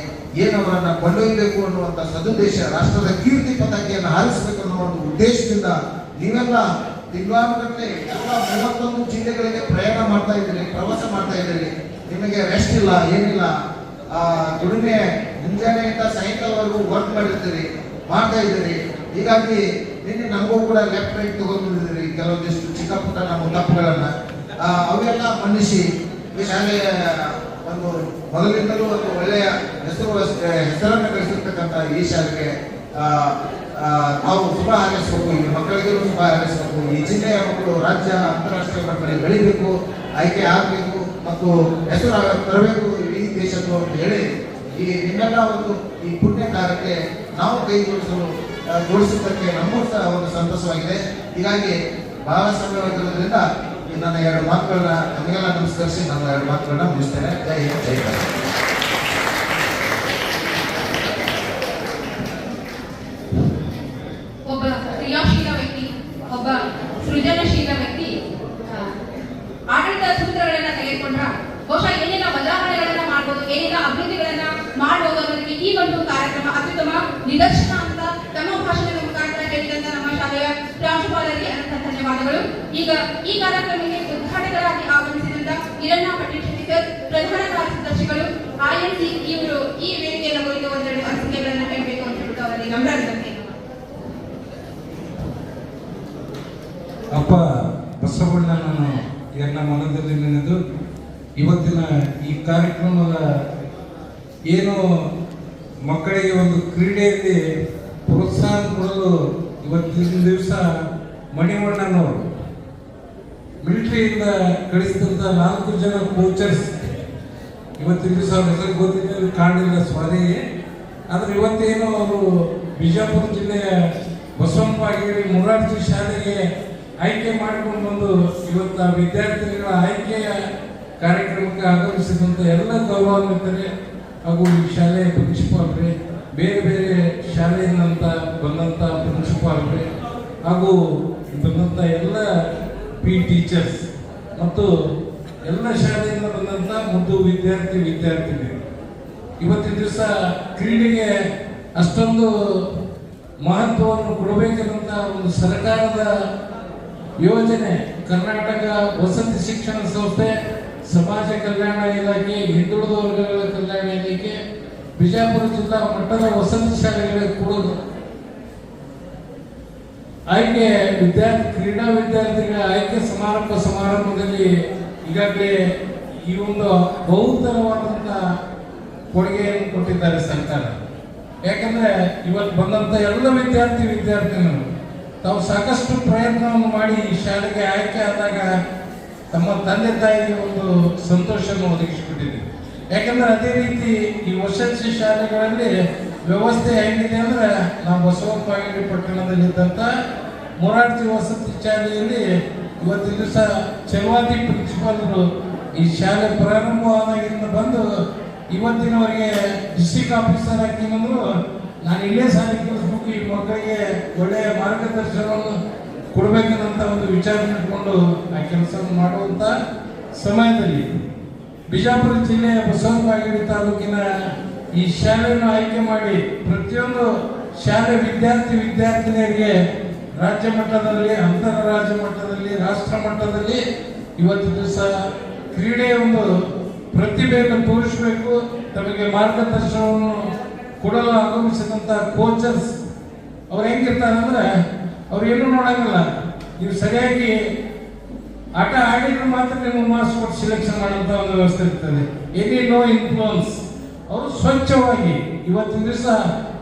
ಏನು ಅವರನ್ನು ಕೊಂಡೊಯ್ಯಬೇಕು ಅನ್ನುವಂಥ ಸದುದ್ದೇಶ, ರಾಷ್ಟ್ರದ ಕೀರ್ತಿ ಪತಾಕೆಯನ್ನು ಹಾರಿಸಬೇಕು ಅನ್ನೋ ಒಂದು ಉದ್ದೇಶದಿಂದ ನೀವೆಲ್ಲ ತಿಂಗಳಾನುಗಟ್ಟಲೆ ಎಲ್ಲ 31 ಜಿಲ್ಲೆಗಳಿಗೆ ಪ್ರಯಾಣ ಮಾಡ್ತಾ ಇದ್ದೀರಿ, ಪ್ರವಾಸ ಮಾಡ್ತಾ ಇದ್ದೀರಿ. ನಿಮಗೆ ರೆಸ್ಟ್ ಇಲ್ಲ, ಏನಿಲ್ಲ. ದುಡಿಮೆ ಮುಂಜಾನೆಯಿಂದ ಸಾಯಂಕಾಲವರೆಗೂ ವರ್ಕ್ ಮಾಡ್ತಾ ಇದ್ದೀರಿ. ಹೀಗಾಗಿ ನಿನ್ನೆ ನಮಗೂ ಕೂಡ ಲೆಫ್ಟ್ ರೈಟ್ ತಗೊಂಡಿದ್ದೀರಿ ಕೆಲವೊಂದಿಷ್ಟು ಚಿಕ್ಕ ಪುಟ್ಟ ನಮ್ಮ ತಪ್ಪುಗಳನ್ನ ಅವೆಲ್ಲ ಮನ್ನಿಸಿ ಈ ಶಾಲೆಯ ಒಂದು ಮೊದಲಿಂದಲೂ ಒಂದು ಒಳ್ಳೆಯ ಹೆಸರನ್ನು ಗಳಿಸಿರ್ತಕ್ಕಂಥ ಈ ಶಾಲೆಗೆ ನಾವು ಶುಭ ಹಾರೈಸಬೇಕು. ಈ ಮಕ್ಕಳಿಗೂ ಶುಭ ಹಾರೈಸಬೇಕು. ಈ ಜಿಲ್ಲೆಯ ಮಕ್ಕಳು ರಾಜ್ಯ ಅಂತಾರಾಷ್ಟ್ರೀಯ ಮಟ್ಟದಲ್ಲಿ ಬೆಳಿಬೇಕು, ಆಯ್ಕೆ ಆಗಬೇಕು ಮತ್ತು ಹೆಸರು ತರಬೇಕು ಈ ದೇಶದ್ದು ಅಂತ ಹೇಳಿ ಈ ನಿಮ್ಮೆಲ್ಲ ಒಂದು ಈ ಪುಣ್ಯ ಕಾರ್ಯಕ್ಕೆ ನಾವು ಕೈ ಜೋಡಿಸಿದ್ದಕ್ಕೆ ನಮಗೂ ಸಹ ಒಂದು ಸಂತಸವಾಗಿದೆ. ಹೀಗಾಗಿ ಬಹಳ ಸಮಯವಾಗಿರೋದ್ರಿಂದ ನನ್ನ 2 ಮಾತುಗಳನ್ನ ನಮಗೆಲ್ಲ ನಮಸ್ಕರಿಸಿ ನನ್ನ 2 ಮಾತುಗಳನ್ನ ಮುಗಿಸ್ತೇನೆ. ಜೈ ಹಿಂದ್, ಜೈ ಭಾರತ್. ಒಬ್ಬ ಕ್ರಿಯಾಶೀಲ ವ್ಯಕ್ತಿ, ಒಬ್ಬ ಸೃಜನಶೀಲ ವ್ಯಕ್ತಿ ಆಡಳಿತ ಸೂತ್ರಗಳನ್ನ ತೆಗೆದುಕೊಂಡ್ರ ಬಹುಶಃ ಏನೆಲ್ಲ ಬದಲಾವಣೆಗಳನ್ನ ಮಾಡ್ಬೋದು, ಏನೆಲ್ಲ ಅಭಿವೃದ್ಧಿಗಳನ್ನ ಮಾಡ್ಬೋದು ಅನ್ನೋದಕ್ಕೆ ಈ ಒಂದು ಕಾರ್ಯಕ್ರಮ ಅತ್ಯುತ್ತಮ ನಿದರ್ಶನ ಅಂತ ತಮ್ಮ ಭಾಷಣದ ಮುಖಾಂತರ ಹೇಳಿದಂತ ನಮ್ಮ ಶಾಲೆಯ ಪ್ರಾಂಶುಪಾಲರಿಗೆ ಅನಂತ ಧನ್ಯವಾದಗಳು. ಈಗ ಈ ಕಾರ್ಯಕ್ರಮಕ್ಕೆ ಉದ್ಘಾಟಕರಾಗಿ ಆಗಮಿಸಿದಂತ ಹಿರಣ್ಣ ಪಟೇಲ್ ಶೆಟ್ಟಿಕರ್, ಪ್ರಧಾನ ಕಾರ್ಯದರ್ಶಿಗಳು INC, ಇವರು ಈ ವೇದಿಕೆಯನ್ನು ಕುರಿತು ಒಂದೆರಡು ಅನಿಸಿಕೆಗಳನ್ನು ಹೇಳಬೇಕು ಅಂತ ಹೇಳ್ಬಿಟ್ಟು ಅವರಿಗೆ ನಮ್ರ ವಿನಂತಿ. ಅಪ್ಪ ಬಸವಣ್ಣನನ್ನು ನನ್ನ ಮನದಲ್ಲಿ ನೆನೆದು ಇವತ್ತಿನ ಈ ಕಾರ್ಯಕ್ರಮದ ಏನು ಮಕ್ಕಳಿಗೆ ಒಂದು ಕ್ರೀಡೆಯಲ್ಲಿ ಪ್ರೋತ್ಸಾಹ ಕೊಡಲು ಇವತ್ತಿನ ದಿವಸ ಮಣಿವಣ್ಣನವರು ಮಿಲಿಟರಿಯಿಂದ ಕಳಿಸಿದಂಥ 4 ಜನ ಕೋಚರ್ಸ್ ಇವತ್ತಿನ ದಿವಸ ಅವ್ರ ಹೆಸರು ಗೊತ್ತಿಲ್ಲ, ಕಾಣಲಿಲ್ಲ ಸ್ವಾರಿಗೆ. ಆದರೆ ಇವತ್ತೇನು ಅವರು ಬಿಜಾಪುರ ಜಿಲ್ಲೆಯ ಬಸವಪ್ಪ ಆಗಿರಿ ಮೊರಾರ್ಜಿ ಶಾಲೆಗೆ ಆಯ್ಕೆ ಮಾಡಿಕೊಂಡು ಬಂದು ಇವತ್ತು ಆ ವಿದ್ಯಾರ್ಥಿಗಳ ಆಯ್ಕೆಯ ಕಾರ್ಯಕ್ರಮಕ್ಕೆ ಆಗಮಿಸಿದಂಥ ಎಲ್ಲ ಗೌರವಾನ್ವಿತರೆ ಹಾಗೂ ಈ ಶಾಲೆಯ ಪ್ರಿನ್ಸಿಪಾಲ್ರೆ, ಬೇರೆ ಬೇರೆ ಶಾಲೆಯಿಂದ ಬಂದಂಥ ಪ್ರಿನ್ಸಿಪಾಲ್ರೆ ಹಾಗೂ ಬಂದಂಥ ಎಲ್ಲ ಟೀಚರ್ಸ್ ಮತ್ತು ಎಲ್ಲ ಶಾಲೆಯಿಂದ ಬಂದಂಥ ಮುದ್ದು ವಿದ್ಯಾರ್ಥಿನಿಯರು, ಇವತ್ತಿನ ದಿವಸ ಕ್ರೀಡೆಗೆ ಅಷ್ಟೊಂದು ಮಹತ್ವವನ್ನು ಕೊಡಬೇಕೆಂಬಂಥ ಒಂದು ಸರ್ಕಾರದ ಯೋಜನೆ ಕರ್ನಾಟಕ ವಸತಿ ಶಿಕ್ಷಣ ಸಂಸ್ಥೆ, ಸಮಾಜ ಕಲ್ಯಾಣ ಇಲಾಖೆ, ಹಿಂದುಳಿದ ವರ್ಗಗಳ ಕಲ್ಯಾಣ ಇಲಾಖೆ ಬಿಜಾಪುರ ಜಿಲ್ಲಾ ಮಟ್ಟದ ವಸತಿ ಶಾಲೆಗಳಿಗೆ ಕೊಡೋದು ಆಯ್ಕೆ ಕ್ರೀಡಾ ವಿದ್ಯಾರ್ಥಿಗಳ ಆಯ್ಕೆ ಸಮಾರಂಭದಲ್ಲಿ ಈಗಾಗಲೇ ಈ ಒಂದು ಬಹುತರವಾದಂಥ ಕೊಡುಗೆಯನ್ನು ಕೊಟ್ಟಿದ್ದಾರೆ ಸರ್ಕಾರ. ಯಾಕಂದ್ರೆ ಇವತ್ತು ಬಂದಂಥ ಎಲ್ಲ ವಿದ್ಯಾರ್ಥಿನಿಯರು ತಾವು ಸಾಕಷ್ಟು ಪ್ರಯತ್ನವನ್ನು ಮಾಡಿ ಈ ಶಾಲೆಗೆ ಆಯ್ಕೆ ಆದಾಗ ತಮ್ಮ ತಂದೆ ತಾಯಿಗೆ ಒಂದು ಸಂತೋಷವನ್ನು ಒದಗಿಸಿಕೊಟ್ಟಿದೆ. ಯಾಕಂದ್ರೆ ಅದೇ ರೀತಿ ಈ ವಸತಿ ಶಾಲೆಗಳಲ್ಲಿ ವ್ಯವಸ್ಥೆ ಹೇಗಿದೆ ಅಂದ್ರೆ ನಾವು ಬಸವಪ್ಪ ಆಗಿರಿ ಪಟ್ಟಣದಲ್ಲಿದ್ದಂಥ ಮೊರಾರ್ಜಿ ವಸತಿ ಶಾಲೆಯಲ್ಲಿ ಇವತ್ತಿನ ದಿವಸ ಚಲವಾದಿ ಪ್ರಿನ್ಸಿಪಾಲರು ಈ ಶಾಲೆ ಪ್ರಾರಂಭವಾದಾಗಿಂದ ಬಂದು ಇವತ್ತಿನವರೆಗೆ ಡಿಸ್ಟ್ರಿಕ್ಟ್ ಆಫೀಸರ್ ಆಗ್ತೀನಂದ್ರು ನಾನು ಇಲ್ಲೇ ಶಾಲೆ ಕಲಿಸ್ಬೇಕು, ಈ ಮಕ್ಕಳಿಗೆ ಒಳ್ಳೆಯ ಮಾರ್ಗದರ್ಶನವನ್ನು ಕೊಡಬೇಕನ್ನಂತ ಒಂದು ವಿಚಾರ ಇಟ್ಕೊಂಡು ಆ ಕೆಲಸವನ್ನು ಮಾಡುವಂಥ ಸಮಯದಲ್ಲಿ ಬಿಜಾಪುರ ಜಿಲ್ಲೆಯ ಬಸವನಬಾಗೇವಾಡಿ ತಾಲೂಕಿನ ಈ ಶಾಲೆಯನ್ನು ಆಯ್ಕೆ ಮಾಡಿ ಪ್ರತಿಯೊಂದು ಶಾಲೆ ವಿದ್ಯಾರ್ಥಿನಿಯರಿಗೆ ರಾಜ್ಯ ಮಟ್ಟದಲ್ಲಿ, ಅಂತಾರಾಜ್ಯ ಮಟ್ಟದಲ್ಲಿ, ರಾಷ್ಟ್ರ ಮಟ್ಟದಲ್ಲಿ ಇವತ್ತು ದಿವಸ ಕ್ರೀಡೆಯ ಒಂದು ಪ್ರತಿಭೆಯನ್ನು ತೋರಿಸಬೇಕು, ತಮಗೆ ಮಾರ್ಗದರ್ಶನವನ್ನು ಕೊಡಲು ಆಗಮಿಸಿದಂಥ ಕೋಚರ್ಸ್ ಅವ್ರು ಹೆಂಗಿರ್ತಾರೆ ಅಂದ್ರೆ ಅವ್ರು ಏನೂ ನೋಡಂಗಿಲ್ಲ, ನೀವು ಸರಿಯಾಗಿ ಆಟ ಆಡಿದ್ರು ಮಾತ್ರ ನೀವು ಮಾರ್ಕ್ಸ್ ಕೊಟ್ಟು ಸೆಲೆಕ್ಷನ್ ಮಾಡುವಂಥ ಒಂದು ವ್ಯವಸ್ಥೆ ಇರ್ತದೆ. Any no influence. ಅವರು ಸ್ವಚ್ಛವಾಗಿ ಇವತ್ತಿನ ದಿವಸ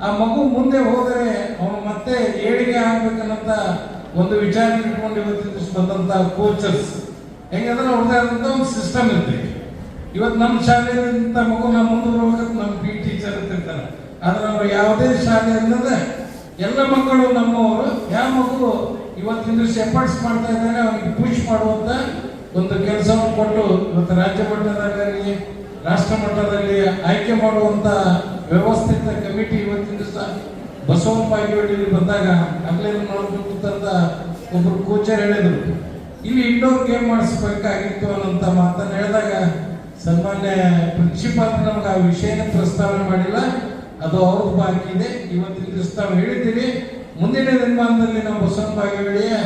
ಆ ಮಗು ಮುಂದೆ ಹೋದರೆ ಅವನು ಮತ್ತೆ ಏಳಿಗೆ ಆಗ್ಬೇಕನ್ನಂತ ಒಂದು ವಿಚಾರ ಇಟ್ಕೊಂಡು ಇವತ್ತಿನ ದಿವಸ ಬಂದಂಥ ಕೋಚರ್ಸ್ ಹೆಂಗಂದ್ರೆ ಅವ್ರದ್ದೇ ಆದಂಥ ಒಂದು ಸಿಸ್ಟಮ್ ಇರ್ತದೆ. ಇವತ್ತು ನಮ್ಮ ಶಾಲೆಯಿಂದ ಮಗು ನಮ್ಮ ಮುಂದೆ ಹೋಗ್ಬೇಕು, ನಮ್ಮ ಟೀಚರ್ ಇರ್ತಿರ್ತಾರೆ. ಆದ್ರೆ ಅವ್ರು ಯಾವುದೇ ಶಾಲೆ ಅನ್ನೋದೇ ಎಲ್ಲ ಮಕ್ಕಳು ನಮ್ಮವರು, ಯಾವ ಮಗು ಇವತ್ತಿನ ದಿವಸ ಎಫರ್ಟ್ಸ್ ಮಾಡ್ತಾ ಇದ್ದಾರೆ ಅವನಿಗೆ ಪುಷ್ ಮಾಡುವಂತ ಒಂದು ಕೆಲಸವನ್ನು ಕೊಟ್ಟು ಇವತ್ತು ರಾಜ್ಯ ಮಟ್ಟದಲ್ಲಿ, ರಾಷ್ಟ್ರ ಮಟ್ಟದಲ್ಲಿ ಆಯ್ಕೆ ಮಾಡುವಂತ ವ್ಯವಸ್ಥಿತ ಕಮಿಟಿ ಇವತ್ತಿನ ದಿವಸ ಬಸವನಬಾಗೇವಾಡಿಯಲ್ಲಿ ಬಂದಾಗ ಅಲ್ಲೇ ನೋಡ್ಬೇಕಂತ ಒಬ್ಬರು ಕೋಚರ್ ಹೇಳಿದ್ರು, ಇಲ್ಲಿ ಇಂಡೋರ್ ಗೇಮ್ ಮಾಡಿಸ್ಬೇಕಾಗಿತ್ತು ಅನ್ನೋಂಥ ಮಾತನ್ನು ಹೇಳಿದಾಗ ಸನ್ಮಾನ್ಯ ಪ್ರಿನ್ಸಿಪಾಲ್ ನಮ್ಗೆ ಆ ವಿಷಯನ ಪ್ರಸ್ತಾವನೆ ಮಾಡಿಲ್ಲ, ಅದು ಅವ್ರದ್ದು ಬಾಕಿ ಇದೆ. ಇವತ್ತಿನ ದಿವಸ ನಾವು ಹೇಳಿದ್ದೀವಿ, ಮುಂದಿನ ದಿನಮಾನದಲ್ಲಿ ನಾವು ಬಸವನಬಾಗೇವಾಡಿಯ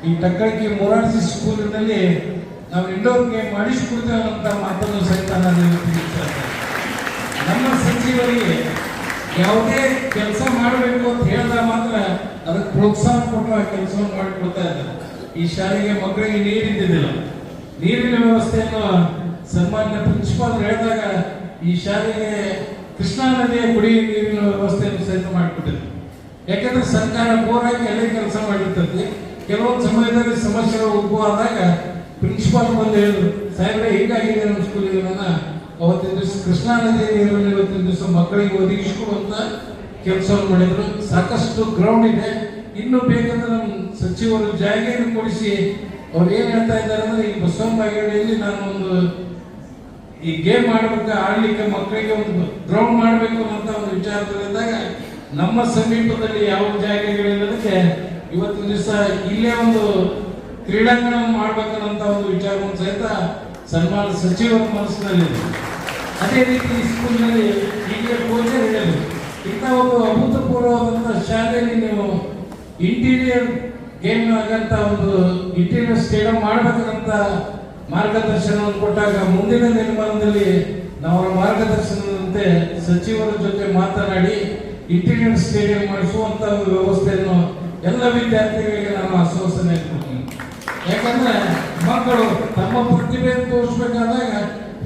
ಈ ಟಕ್ಕಳಕಿ ಮೊರಾರ್ಜಿ ಸ್ಕೂಲಿನಲ್ಲಿ ನಾವು ಇಂಡೋರ್ ಗೇಮ್ ಮಾಡಿಸಿಕೊಡ್ತೇವೆ ಅಂತ ಮಾತನ್ನು ಸಹಿತ ನಾನು ತಿಳಿಸ್ತಾರೆ. ನಮ್ಮ ಸಚಿವರಿಗೆ ಯಾವುದೇ ಕೆಲಸ ಮಾಡಬೇಕು ಅಂತ ಹೇಳಿದಾಗ ಮಾತ್ರ ಅದಕ್ಕೆ ಪ್ರೋತ್ಸಾಹ ಕೊಟ್ಟು ಆ ಕೆಲಸವನ್ನು ಮಾಡಿಕೊಡ್ತಾ ಇದ್ದಾರೆ. ಈ ಶಾಲೆಗೆ ಮಕ್ಕಳಿಗೆ ನೀರಿದ್ದಿದ್ದಿಲ್ಲ, ನೀರಿನ ವ್ಯವಸ್ಥೆಯನ್ನು ಸನ್ಮಾನ್ಯ ಪ್ರಿನ್ಸಿಪಾಲ್ ಹೇಳಿದಾಗ ಈ ಶಾಲೆಗೆ ಕೃಷ್ಣಾ ನದಿಯ ಕುಡಿಯುವ ನೀರಿನ ವ್ಯವಸ್ಥೆಯನ್ನು ಸಹಿತ ಮಾಡಿಕೊಟ್ಟಿದ್ರು. ಯಾಕಂದ್ರೆ ಸರ್ಕಾರ ಬೋರಾಗಿ ಅಲ್ಲೇ ಕೆಲಸ ಮಾಡಿರ್ತದೆ. ಕೆಲವೊಂದು ಸಮಯದಲ್ಲಿ ಸಮಸ್ಯೆಗಳು ಉದ್ಭವ ಆದಾಗ ಪ್ರಿನ್ಸಿಪಾಲ್ ಬಂದು ಹೇಳಿದ್ರು, ಸಾಹೇಬ್ರೆ ಹೀಗಾಗಿದೆ ನಮ್ಮ ಸ್ಕೂಲಿಗೆ. ಅವತ್ತಿನ ದಿವಸ ಕೃಷ್ಣಾ ನದಿ ನೀರನ್ನು ಇವತ್ತಿನ ದಿವಸ ಮಕ್ಕಳಿಗೆ ಒದಗಿಸಿಕೊಡುವಂತ ಕೆಲಸವನ್ನು ಮಾಡಿದ್ರು. ಸಾಕಷ್ಟು ಗ್ರೌಂಡ್ ಇದೆ, ಇನ್ನು ಬೇಕಂದ್ರೆ ನಮ್ಮ ಸಚಿವರು ಜಾಗೆಯನ್ನು ಕೊಡಿಸಿ ಅವ್ರು ಏನ್ ಹೇಳ್ತಾ ಇದ್ದಾರೆ ಅಂದ್ರೆ ಈ ಬಸವನ ಬಾಗೇವಾಡಿಯಲ್ಲಿ ನಾನು ಒಂದು ಈ ಗೇಮ್ ಮಾಡ್ಬೇಕು, ಆಡ್ಲಿಕ್ಕೆ ಮಕ್ಕಳಿಗೆ ಒಂದು ಗ್ರೌಂಡ್ ಮಾಡಬೇಕು ಅಂತ ಒಂದು ವಿಚಾರದಲ್ಲಿದ್ದಾಗ ನಮ್ಮ ಸಮೀಪದಲ್ಲಿ ಯಾವ ಜಾಗಗಳಿರೋದಕ್ಕೆ ಇವತ್ತಿನ ದಿವಸ ಇಲ್ಲೇ ಒಂದು ಕ್ರೀಡಾಂಗಣ ಮಾಡ್ಬೇಕನ್ನಂತ ಒಂದು ವಿಚಾರವನ್ನು ಸಹಿತ ಸನ್ಮಾನ ಸಚಿವರ ಮನಸ್ಸಿನಲ್ಲಿದೆ. ಅದೇ ರೀತಿ ಈ ಸ್ಕೂಲ್ನಲ್ಲಿ ಈಗ ಪೂಜೆ ಹೇಳಿದ್ರು, ಇಂಥ ಒಂದು ಅಭೂತಪೂರ್ವವಾದಂಥ ಶಾಲೆಯಲ್ಲಿ ನೀವು ಇಂಟೀರಿಯರ್ ಗೇಮ್ ಆಗಂತ ಒಂದು ಇಂಟೀರಿಯರ್ ಸ್ಟೇಡಿಯಂ ಮಾಡಬೇಕಂತ ಮಾರ್ಗದರ್ಶನವನ್ನು ಕೊಟ್ಟಾಗ ಮುಂದಿನ ನಿರ್ಮಾಣದಲ್ಲಿ ನಾವು ಅವರ ಮಾರ್ಗದರ್ಶನದಂತೆ ಸಚಿವರ ಜೊತೆ ಮಾತನಾಡಿ ಇಂಟೀರಿಯರ್ ಸ್ಟೇಡಿಯಂ ಮಾಡಿಸುವಂತ ಒಂದು ವ್ಯವಸ್ಥೆಯನ್ನು ಎಲ್ಲ ವಿದ್ಯಾರ್ಥಿಗಳಿಗೆ ನಾನು ಆಶ್ವಾಸನೆ ಕೊಡ್ತೀನಿ. ಯಾಕಂದ್ರೆ ಮಕ್ಕಳು ತಮ್ಮ ಪ್ರತಿಭೆ ತೋರಿಸ್ಬೇಕಾದಾಗ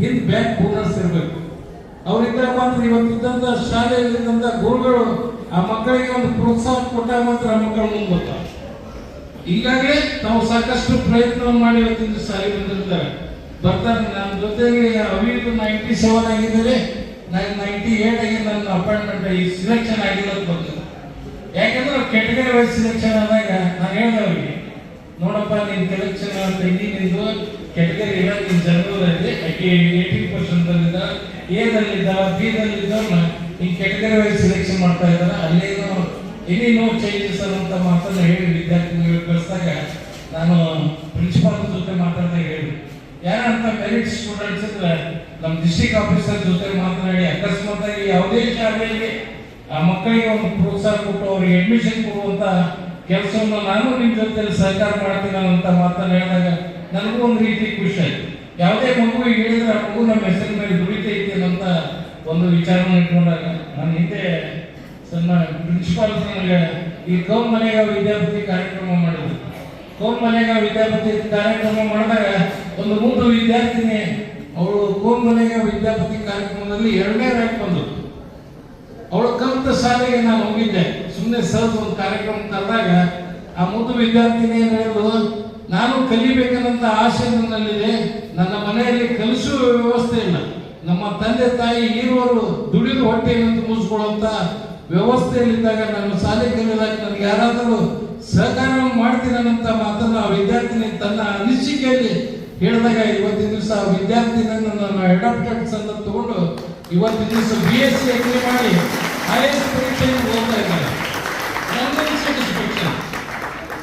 ಹಿಂದ್ ಬ್ಯಾಕ್ ಬೋನಸ್ ಇರಬೇಕು. ಅವರಿಂದ ಮಾತ್ರ ಇವತ್ತಿದ್ದಂತ ಶಾಲೆಯಲ್ಲಿದ್ದಂತ ಗುರುಗಳು ಆ ಮಕ್ಕಳಿಗೆ ಒಂದು ಪ್ರೋತ್ಸಾಹ ಕೊಟ್ಟಾಗ ಮಾತ್ರ ಆ ಮಕ್ಕಳು ಮುಂದೆ ಬರ್ತಾರೆ. ಈಗಾಗಲೇ ನಾವು ಸಾಕಷ್ಟು ಪ್ರಯತ್ನ ಮಾಡಿ ಇವತ್ತಿನ ಸಾರಿ ಬಂದಿರ್ತಾರೆ ಬರ್ತಾರೆ. ನನ್ನ ಜೊತೆಗೆ ಅವಿದು 97 ಆಗಿದ್ದಾರೆ, ನಾನು 98 ಆಗಿ ನನ್ನ ಅಪಾಯಿಂಟ್ಮೆಂಟ್ ಈ ಸಿಲೆಕ್ಷನ್ ಆಗಿಲ್ಲ ಅಂತ ಬಂದಿಲ್ಲ. ಯಾಕಂದ್ರೆ ಕೆಟಗರಿ ವೈಸ್ ಸಿಲೆಕ್ಷನ್ ಆದಾಗ ನಾನು ಹೇಳಿದೆ ಅವರಿಗೆ, ನೋಡಪ್ಪ ನೀನ್ ಕಲೆಕ್ಷನ್ ಅಂತ ನಿಂದು ಕೆಟಗರಿ ಇಲ್ಲ, ನೀನ್ ಜನರಲ್ 80% ಅಲ್ಲಿದ್ದ, ಎದಲ್ಲಿದ್ದ, ಬಿ ದಲ್ಲಿದ್ದವ್ರನ್ನ ಈ ಕೆಟಗರಿ ವೈಸ್ ಸಿಲೆಕ್ಷನ್ ಮಾಡ್ತಾ ಇದ್ದಾರೆ. ಅಲ್ಲೇನೋ ನೋ ಚೇಂಜಸ್ ಅಂತ ಮಾತನ್ನ ಹೇಳಿ ವಿದ್ಯಾರ್ಥಿಗಳಿಗೆ ಕಳಿಸಿದಾಗ ನಾನು ಪ್ರಿನ್ಸಿಪಾಲ್ ಜೊತೆ ಮಾತಾಡ್ತಾ ಹೇಳಿ ಯಾರಂತ ಮೆರಿಟ್ ಸ್ಟೂಡೆಂಟ್ಸ್ ಇದ್ರೆ ನಮ್ಮ ಡಿಸ್ಟ್ರಿಕ್ಟ್ ಆಫೀಸರ್ ಜೊತೆ ಮಾತನಾಡಿ ಅಕಸ್ಮಾತ್ ಆಗಿ ಯಾವುದೇ ಶಾಲೆಯಲ್ಲಿ ಆ ಮಕ್ಕಳಿಗೆ ಒಂದು ಪ್ರೋತ್ಸಾಹ ಕೊಟ್ಟು ಅವರಿಗೆ ಅಡ್ಮಿಷನ್ ಕೊಡುವಂತ ಕೆಲಸವನ್ನು ನಾನು ನಿಮ್ಮ ಜೊತೆ ಸಹಕಾರ ಮಾಡ್ತೀನಿ ಅಂತ ಮಾತನ್ನ ಹೇಳಿದಾಗ ನನಗೂ ಒಂದು ರೀತಿ ಖುಷಿ ಆಯ್ತು. ಯಾವುದೇ ಮಗುವಿಗೆ ಹೇಳಿದ್ರೆ ಆ ಮಗು ನಮ್ಮ ಹೆಸರಿನ ಮೇಲೆ ದುಡಿತೈತಿ ಅನ್ನೋಂಥ ಒಂದು ವಿಚಾರವನ್ನು ಇಟ್ಕೊಂಡಾಗ ನಾನು ಹಿಂದೆ ಪ್ರಿನ್ಸಿಪಾಲ್ ನನಗೆ ಈ ಕೌನ್ ಮನೆಗಾಂವ್ ವಿದ್ಯಾಪತಿ ಕಾರ್ಯಕ್ರಮ ಮಾಡಿದ್ರು. ಕೌನ್ ಮನೆಗಾಂವ್ ವಿದ್ಯಾಪತಿ ಕಾರ್ಯಕ್ರಮ ಮಾಡಿದಾಗ ಒಂದು ಮೂರು ವಿದ್ಯಾರ್ಥಿನಿ ಅವಳು ಕೌನ್ ಮನೆಗಾಂವ್ ವಿದ್ಯಾಪತಿ ಕಾರ್ಯಕ್ರಮದಲ್ಲಿ 2ನೇ ರ್ಯಾಂಕ್ ಬಂದರು. ಅವಳು ಕಲಿತ ಶಾಲೆಗೆ ನಾನು ಹೋಗಿದ್ದೆ, ಸುಮ್ಮನೆ ಸರ್ ಒಂದು ಕಾರ್ಯಕ್ರಮ ಕರೆದಾಗ ಆ ಮೂರು ವಿದ್ಯಾರ್ಥಿನಿ ಏನು ಹೇಳಿದ್ರು, ನಾನು ಕಲಿಬೇಕನ್ನಂತ ಆಸೆ ನನ್ನಲ್ಲಿದೆ, ನನ್ನ ಮನೆಯಲ್ಲಿ ಕಲಿಸುವ ವ್ಯವಸ್ಥೆ ಇಲ್ಲ, ನಮ್ಮ ತಂದೆ ತಾಯಿ ಇರುವರು ದುಡಿದು ಹೊಟ್ಟೆಯನ್ನು ತುಂಬಿಸ್ಕೊಳ್ಳುವಂತ ವ್ಯವಸ್ಥೆಯಲ್ಲಿದ್ದಾಗ ನಾನು ಶಾಲೆ ಕಲಿದಾಗ ನನಗೆ ಯಾರಾದರೂ ಸಹಕಾರ ಮಾಡ್ತೀನಂತ ಮಾತನ್ನು ಆ ವಿದ್ಯಾರ್ಥಿನಿ ತನ್ನ ಅನಿಸಿಕೆಯಲ್ಲಿ ಹೇಳಿದಾಗ ಇವತ್ತಿನ ದಿವಸ ಆ ವಿದ್ಯಾರ್ಥಿನಿಯನ್ನು ನಾನು ಅಡಾಪ್ಟೆಡ್ಸ್ ಅಂತ ತಗೊಂಡು ಇವತ್ತಿನ ದಿವಸ BSc ಅಗ್ರಿ ಮಾಡಿ IAS ಪರೀಕ್ಷೆಗೆ ಹೋಗ್ತಾ ಇದ್ದಾರೆ.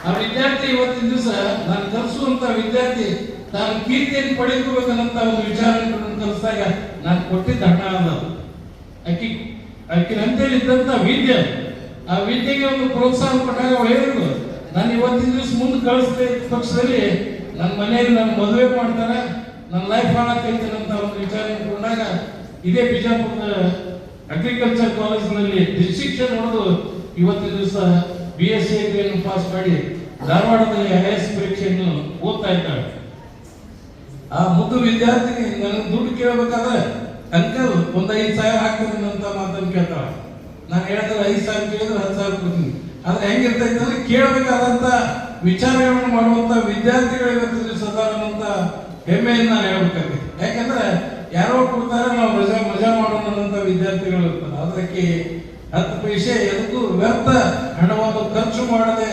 ಆ ವಿದ್ಯಾರ್ಥಿ ಇವತ್ತಿನ ದಿವಸ ನಾನು ಕಲಿಸುವಂತ ವಿದ್ಯಾರ್ಥಿ ತಾನು ಕೀರ್ತಿಯನ್ನು ಪಡೆದುಕೋಬೇಕನ್ನಂತ ಒಂದು ವಿಚಾರಗಳನ್ನು ಕಲಿಸಿದಾಗ ನಾನು ಕೊಟ್ಟಿದ್ದ ಹಣ ಅದ ಆಕಿನಂತೇಳಿ ಇದ್ದಂತ ವಿದ್ಯೆ, ಆ ವಿದ್ಯೆಗೆ ಒಂದು ಪ್ರೋತ್ಸಾಹ ಕೊಟ್ಟಾಗ ಅವಳು ಹೇಳಿದ್ರು, ನಾನು ಇವತ್ತಿನ ದಿವಸ ಮುಂದೆ ಕಳಿಸಿದ ಪಕ್ಷದಲ್ಲಿ ನನ್ನ ಮನೆಯಲ್ಲಿ ನನ್ನ ಮದುವೆ ಮಾಡ್ತಾರೆ, ನನ್ನ ಲೈಫ್ ಹಾಳಾಗ್ತೈತೆ ಅಂತ ಒಂದು ವಿಚಾರ ಇಟ್ಕೊಂಡಾಗ ಇದೇ ಬಿಜಾಪುರದ ಅಗ್ರಿಕಲ್ಚರ್ ಕಾಲೇಜಿನಲ್ಲಿ ಡಿಸ್ಟಿಂಕ್ಷನ್ ಹೊಡೆದು ಇವತ್ತಿನ ದಿವಸ BSc ಅಗ್ರಿಯನ್ನು ಪಾಸ್ ಮಾಡಿ ಧಾರವಾಡದಲ್ಲಿ IAS ಪರೀಕ್ಷೆಯನ್ನು ಓದ್ತಾ ಇದ್ದಾಳೆ. ಆ ಮುದ್ದು ವಿದ್ಯಾರ್ಥಿನಿ ನನಗೆ ದುಡ್ಡು ಕೇಳಬೇಕಾದ್ರೆ ಅಂಕಲ್ ಒಂದು 5,000 ಹಾಕ್ತೀನಿ ಅಂತ ಮಾತನ್ನು ಕೇಳ್ತಾಳ. ನಾನು ಹೇಳಿದ್ರೆ 5,000 ಕೇಳಿದ್ರೆ 10,000 ಕೊಡ್ತೀನಿ. ಆದ್ರೆ ಹೆಂಗಿರ್ತೈತೆ ಅಂದ್ರೆ ಕೇಳಬೇಕಾದಂತ ವಿಚಾರಗಳನ್ನು ಮಾಡುವಂತ ವಿದ್ಯಾರ್ಥಿಗಳು ಇವತ್ತಿನ ಸದಾನಂತ ಹೆಮ್ಮೆಯನ್ನು ನಾನು ಹೇಳ್ಬೇಕಾಗ್ತದೆ. ಯಾಕಂದ್ರೆ ಯಾರೋ ಕೊಡ್ತಾರೆ ನಾವು ಮಜಾ ಮಾಡೋಣ ವಿದ್ಯಾರ್ಥಿಗಳು ಇರ್ತಾರೆ. ಅದಕ್ಕೆ 10 ಪೈಸೆ ಎದಕ್ಕೂ ವ್ಯರ್ಥ ಹಣವನ್ನು ಖರ್ಚು ಮಾಡದೆ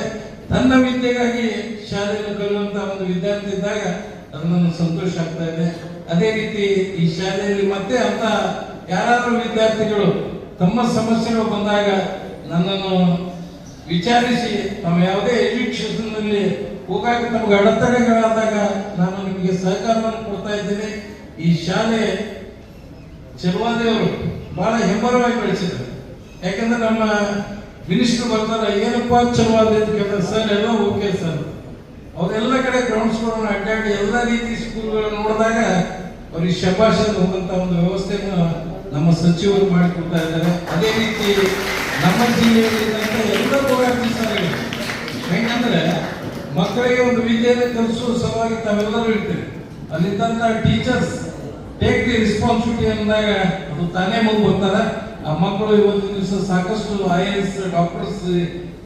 ತನ್ನ ವಿದ್ಯೆಗಾಗಿ ಶಾಲೆಯನ್ನು ಕಲಿಯುವಂತ ಒಂದು ವಿದ್ಯಾರ್ಥಿ ಇದ್ದಾಗ ಅದು ನನಗೆ ಸಂತೋಷ ಆಗ್ತಾ ಇದೆ. ಅದೇ ರೀತಿ ಈ ಶಾಲೆಯಲ್ಲಿ ಮತ್ತೆ ಅಂತ ಯಾರಾದರೂ ವಿದ್ಯಾರ್ಥಿಗಳು ತಮ್ಮ ಸಮಸ್ಯೆಗಳು ಬಂದಾಗ ನನ್ನನ್ನು ವಿಚಾರಿಸಿ ತಮ್ಮ ಯಾವುದೇ ಎಜುಕೇಶನ್ ನಲ್ಲಿ ಹೋಗಾಕ ತಮಗೆ ಅಡೆತಡೆಗಳಾದಾಗ ನಾನು ನಿಮಗೆ ಸಹಕಾರವನ್ನು ಕೊಡ್ತಾ ಇದ್ದೇನೆ. ಈ ಶಾಲೆ ಚೆಲುವಾದೇವರು ಬಹಳ ಹೆಮ್ಮರವಾಗಿ ಬೆಳೆಸಿದ್ರು. ಯಾಕಂದ್ರೆ ನಮ್ಮ ಮಿನಿಸ್ಟರ್ ಬರ್ತಾರೆ, ಏನಪ್ಪಾ ಚೆಲುವಾದೆ ಅಂತ ಕೇಳಿದ್ರೆ ಸರ್ ಎಲ್ಲ ಓಕೆ ಸರ್, ಅವರೆಲ್ಲ ಕಡೆ ಗ್ರೌಂಡ್ಸ್ಗಳನ್ನು ಅಡ್ಡಾಡಿ ಎಲ್ಲ ರೀತಿ ಸ್ಕೂಲ್ಗಳನ್ನು ನೋಡಿದಾಗ ಅವ್ರಿಗೆ ಶಬಾಷ್ ಹೋಗುವಂತ ಒಂದು ವ್ಯವಸ್ಥೆಯನ್ನು ನಮ್ಮ ಸಚಿವರು ಮಾಡಿಕೊಡ್ತಾ ಇದ್ದಾರೆ. ಅದೇ ರೀತಿ ನಮ್ಮ ಜಿಲ್ಲೆಯಲ್ಲಿ ಎಲ್ಲ ಹೋರಾಟ ಶಾಲೆಗಳು ಹೆಂಗಂದ್ರೆ ಮಕ್ಕಳಿಗೆ ಒಂದು ವಿದ್ಯೆಯನ್ನು ಕಲಿಸುವ ಸಲುವಾಗಿ ತಾವೆಲ್ಲರೂ ಇರ್ತೀವಿ. ಅಲ್ಲಿದ್ದಂತ ಟೀಚರ್ಸ್ ಟೇಕ್ ದಿ ರೆಸ್ಪಾನ್ಸಿಬಿಲಿಟಿ ಅಂದಾಗ ಅದು ತಾನೇ ಮುಂದೆ ಬರ್ತಾರೆ. ಆ ಮಕ್ಕಳು ಇವತ್ತಿನ ದಿವಸ ಸಾಕಷ್ಟು IAS ಡಾಕ್ಟರ್ಸ್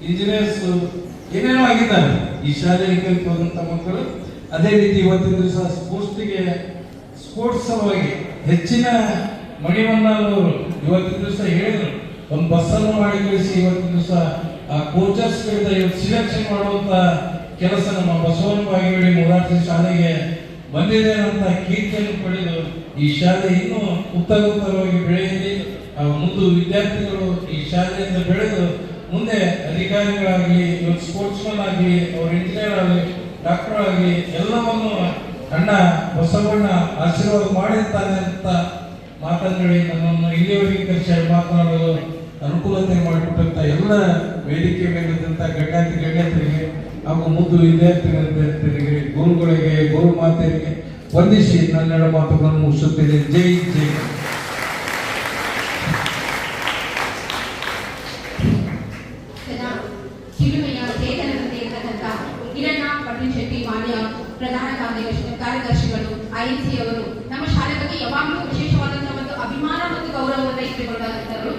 ಇಂಜಿನಿಯರ್ಸ್ ಏನೇನೋ ಆಗಿದ್ದಾರೆ ಈ ಶಾಲೆಯಲ್ಲಿ ಕಲಿತುವಂತ ಮಕ್ಕಳು. ಅದೇ ರೀತಿ ಇವತ್ತಿನ ದಿವಸ ಸ್ಪೋರ್ಟ್ಸ್ ಸಲುವಾಗಿ ಹೆಚ್ಚಿನ ಮಣಿವಣ್ಣವರು ಇವತ್ತಿನ ದಿವಸ ಹೇಳಿದ್ರು, ಒಂದು ಬಸ್ಸನ್ನು ಮಾಡಿ ಕಳಿಸಿ ಇವತ್ತಿನ ದಿವಸ ಆ ಕೋಚರ್ಸ್ ಇವತ್ತು ಸಿಲೆಕ್ಷನ್ ಮಾಡುವಂತ ಕೆಲಸ ನಮ್ಮ ಬಸವನ ಬಾಗೇವಾಡಿ ಮೊರಾರ್ಜಿ ಶಾಲೆಗೆ ಬಂದಿದೆ ಅಂತ ಕೀರ್ತಿಯನ್ನು ಪಡೆದು ಈ ಶಾಲೆ ಇನ್ನೂ ಉತ್ತರೋತ್ತರವಾಗಿ ಬೆಳೆಯಲಿ. ಮುಂದೆ ವಿದ್ಯಾರ್ಥಿಗಳು ಈ ಶಾಲೆಯಿಂದ ಬೆಳೆದು ಮುಂದೆ ಅಧಿಕಾರಿಗಳಾಗಲಿ, ಇವತ್ತು ಸ್ಪೋರ್ಟ್ಸ್ ಮನ್ ಆಗಲಿ, ಅವ್ರ ಇಂಜಿನಿಯರ್ ಆಗಲಿ, ಡಾಕ್ಟರ್ ಆಗಲಿ ಎಲ್ಲವನ್ನು ಅಣ್ಣ ಬಸವಣ್ಣ ಆಶೀರ್ವಾದ ಮಾಡಿರ್ತಾನೆ ಅಂತ ಮಾತನಾಡಿ ನನ್ನನ್ನು ಇಲ್ಲಿಯವರೆಗೆ ಕರೆಸಿ ಮಾತನಾಡಲು ಅನುಕೂಲತೆ ಮಾಡಿಕೊಟ್ಟಂತ ಎಲ್ಲ ವೇದಿಕೆ ಮೇಲಿದ್ದಂಥ ಗಣ್ಯರಿಗೆ ಹಾಗೂ ಮುದ್ದು ವಿದ್ಯಾರ್ಥಿಗಳಿಗೆ, ಗುರುಗಳಿಗೆ, ಗುರು ಮಾತೆಯರಿಗೆ ವಂದಿಸಿ ನನ್ನೆರಡು ಮಾತುಗಳನ್ನು ಮುಗಿಸುತ್ತೇನೆ. ಜೈ ಜೈ. ಚಿಲುಮೆಯ ಚೇತನದಂತೆ ಇರತಕ್ಕಂಥ ಹಿರಣ್ಣ ಪಟ್ಟಣ್ ಶೆಟ್ಟಿ ಮಾನ್ಯ ಪ್ರಧಾನ ಕಾರ್ಯದರ್ಶಿಗಳು INC ಅವರು ನಮ್ಮ ಶಾಲೆ ಬಗ್ಗೆ ಯಾವಾಗಲೂ ವಿಶೇಷವಾದಂತಹ ಒಂದು ಅಭಿಮಾನ ಮತ್ತು ಗೌರವವನ್ನು ಇಟ್ಟುಕೊಂಡಂತವರು.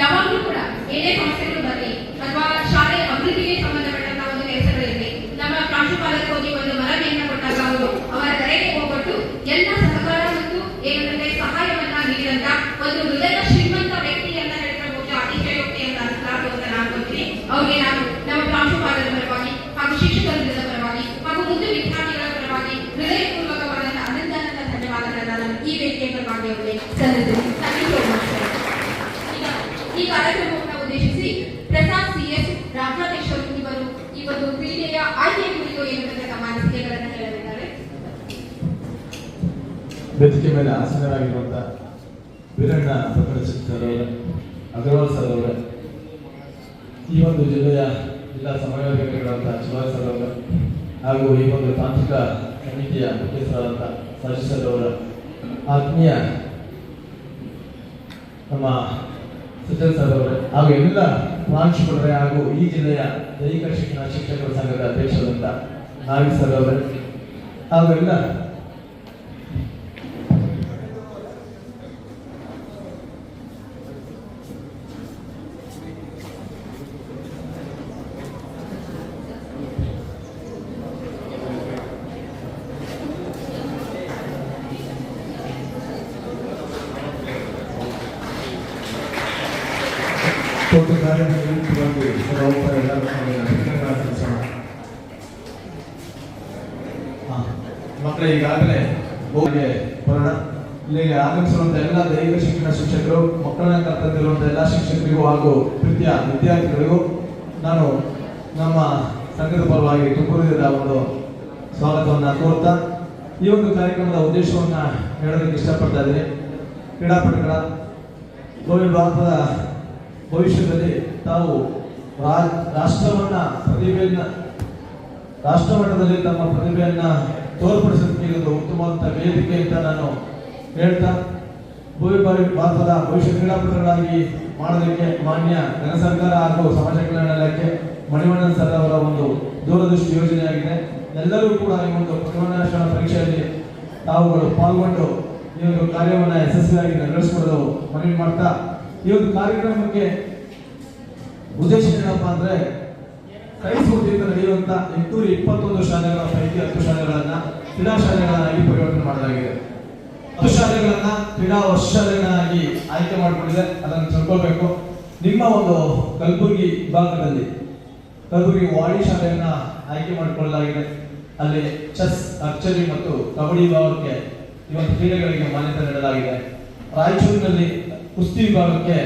ಯಾವಾಗಲೂ ಕೂಡ ಏನೇ ಸಮಸ್ಯೆಗಳು ಬರಲಿ ಅಥವಾ ಶಾಲೆ ಅಭಿವೃದ್ಧಿಗೆ ಸಂಬಂಧಪಟ್ಟಂತಹ ಒಂದು ಕೆಲಸಗಳಿರಲಿ, ನಮ್ಮ ಪ್ರಾಂಶುಪಾಲರಿಗೆ ಹೋಗಿ ಒಂದು ಮನವಿಯನ್ನು ಕೊಟ್ಟಾಗ ಅವರು ಅವರ ಕರೆಗೆ ಹೋಗ್ಬಿಟ್ಟು ಎಲ್ಲ ಸಹಕಾರ ಮತ್ತು ಏನಂದ್ರೆ ಸಹಾಯವನ್ನ ನೀಡಿದಂತ ಒಂದು ಹೃದಯ ಶ್ರೀಮಂತ ವ್ಯಕ್ತಿಯನ್ನ ಹೇಳಿದ್ರೆ ಬಹುಶಃ ಅತಿಶಯೋಕ್ತಿ ಅಂತ ಅನಿಸಲಾರು ಅಂತ ನಾನು ಅಂತೀನಿ. ಅವ್ರಿಗೆ ನಾನು ನಮ್ಮ ಪ್ರಾಂಶುಪಾಲರ ಪರವಾಗಿ ಹಾಗೂ ಶಿಕ್ಷಕರ ಪರವಾಗಿ ಹಾಗೂ ಮುಂದೆ ವಿದ್ಯಾರ್ಥಿಗಳ ಪರವಾಗಿ ಹೃದಯಪೂರ್ವಕವಾದಂತಹ ಅನಂತ ಧನ್ಯವಾದಗಳನ್ನ ನಾನು ಈ ವೇದಿಕೆ ಪರವಾಗಿ ಅವರಿಗೆ ಸಲ್ಲಿಸುತ್ತೇನೆ. ಈ ಕಾರ್ಯಕ್ರಮವನ್ನು ಉದ್ದೇಶಿಸಿ ಪ್ರಸಾದ್ CS ರಾಜ್ಯಾಧ್ಯಕ್ಷರು ಇವರು ಈ ಒಂದು ಕ್ರೀಡೆಯ ಆಯ್ಕೆ ಕುರಿತು ಏನಂದ್ರೆ ತಮ್ಮ ಅನಿಸಿಕೆಗಳನ್ನು ಹೇಳಲಿದ್ದಾರೆ. ವೇದಿಕೆ ಮೇಲೆ ಆಸೀನರಾಗಿರುವಂತಹ ವೀರಣ್ಣ ಪಟ್ಟಣ ಸರ್ ಅವರೇ, ಅಗರ್ವಾಲ್ ಸರ್ ಅವರೇ, ಈ ಒಂದು ಜಿಲ್ಲೆಯ ಜಿಲ್ಲಾ ಸಮನ್ವಯಕರಾದಂತಹ ಶಿವಾಜ್ ಸರ್ ಅವರೇ, ಹಾಗೂ ಈ ಒಂದು ತಾಂತ್ರಿಕ ಸಮಿತಿಯ ಮುಖ್ಯಸ್ಥರಾದಂಥ ಸಾಜಿ ಸರ್ ಅವರ ಆತ್ಮೀಯ ನಮ್ಮ ಸುಜನ್ ಸರ್ ಅವರೇ, ಹಾಗೂ ಎಲ್ಲ ಪ್ರಾಂಶುಪಾಲರೇ ಹಾಗೂ ಈ ಜಿಲ್ಲೆಯ ದೈಹಿಕ ಶಿಕ್ಷಣ ಶಿಕ್ಷಕರ ಸಂಘದ ಅಧ್ಯಕ್ಷರಾದಂಥ ನಾಗಿ ಸರ್ ಅವರೇ, ಹಾಗೂ ಎಲ್ಲ ಮಕ್ಕಳ ಈಗಾಗಲೇ ಬರೋಣ. ಇಲ್ಲಿಗೆ ಆಗಮಿಸಿರುವಂತ ಎಲ್ಲ ದೈಹಿಕ ಶಿಕ್ಷಣ ಶಿಕ್ಷಕರು, ಮಕ್ಕಳನ್ನ ಕರ್ತಂದಿರುವಂತಹ ಎಲ್ಲ ಶಿಕ್ಷಕರಿಗೂ ಹಾಗೂ ಪ್ರೀತಿಯ ವಿದ್ಯಾರ್ಥಿಗಳಿಗೂ ನಾನು ನಮ್ಮ ಸಂಘದ ಪರವಾಗಿ ತುಂಬುವುದರ ಒಂದು ಸ್ವಾಗತವನ್ನ ಕೋರ್ತಾ ಈ ಒಂದು ಕಾರ್ಯಕ್ರಮದ ಉದ್ದೇಶವನ್ನ ಹೇಳೋದಕ್ಕೆ ಇಷ್ಟಪಡ್ತಾ ಇದ್ದೀನಿ. ಕ್ರೀಡಾಪಟುಗಳ ಭಾರತದ ಭವಿಷ್ಯದಲ್ಲಿ ತಾವು ರಾಷ್ಟ್ರ ಮಟ್ಟದಲ್ಲಿ ತಮ್ಮ ಪ್ರತಿಭೆಯನ್ನ ತೋರ್ಪಡಿಸೋದಕ್ಕೆ ಇದೊಂದು ಉತ್ತಮವಾದ ವೇದಿಕೆ ಅಂತ ನಾನು ಹೇಳ್ತಾ, ಭಾರತದ ಭವಿಷ್ಯ ಕ್ರೀಡಾಪಟುಗಳಾಗಿ ಮಾಡೋದಕ್ಕೆ ಮಾನ್ಯ ಜನ ಸರ್ಕಾರ ಹಾಗೂ ಸಮಾಜ ಕಲ್ಯಾಣ ಇಲಾಖೆ ಮಣಿವಣ್ಣನ್ ಸರ್ ಅವರ ಒಂದು ದೂರದೃಷ್ಟಿ ಯೋಜನೆಯಾಗಿದೆ. ಎಲ್ಲರೂ ಕೂಡ ಈ ಒಂದು ಪ್ರತಿಭಟನಾ ಪರೀಕ್ಷೆಯಲ್ಲಿ ತಾವುಗಳು ಪಾಲ್ಗೊಂಡು ಈ ಒಂದು ಕಾರ್ಯವನ್ನು ಯಶಸ್ವಿಯಾಗಿ ನೆರವೇರಿಸಿಕೊಳ್ಳಲು ಮನವಿ ಮಾಡ್ತಾ, ಈ ಒಂದು ಕಾರ್ಯಕ್ರಮಕ್ಕೆ ಉದ್ದೇಶ ಏನಪ್ಪಾ ಅಂದ್ರೆ, ಕೈ ಸೂಟಿಯಿಂದ ನಡೆಯುವಂತ 821 ಶಾಲೆಗಳ ಪೈಕಿ 10 ಶಾಲೆಗಳನ್ನ ಕ್ರೀಡಾ ಶಾಲೆಗಳನ್ನಾಗಿ ಪರಿವರ್ತನೆ ಮಾಡಲಾಗಿದೆ. 10 ಶಾಲೆಗಳನ್ನ ಕ್ರೀಡಾ ವರ್ಷಾಲೆಗಳನ್ನಾಗಿ ಆಯ್ಕೆ ಮಾಡಿಕೊಂಡಿದೆ. ಅದನ್ನು ತಿಳ್ಕೊಳ್ಬೇಕು. ನಿಮ್ಮ ಒಂದು ಕಲಬುರಗಿ ವಿಭಾಗದಲ್ಲಿ ಕಲಬುರಗಿ ವಾಡಿ ಶಾಲೆಯನ್ನ ಆಯ್ಕೆ ಮಾಡಿಕೊಳ್ಳಲಾಗಿದೆ. ಅಲ್ಲಿ ಚೆಸ್, ಆರ್ಚರಿ ಮತ್ತು ಕಬಡ್ಡಿ ವಿಭಾಗಕ್ಕೆ ಈ ಒಂದು ಕ್ರೀಡೆಗಳಿಗೆ ಮಾನ್ಯತೆ ನೀಡಲಾಗಿದೆ. ರಾಯಚೂರಿನಲ್ಲಿ ಕುಸ್ತಿ ವಿಭಾಗಕ್ಕೆ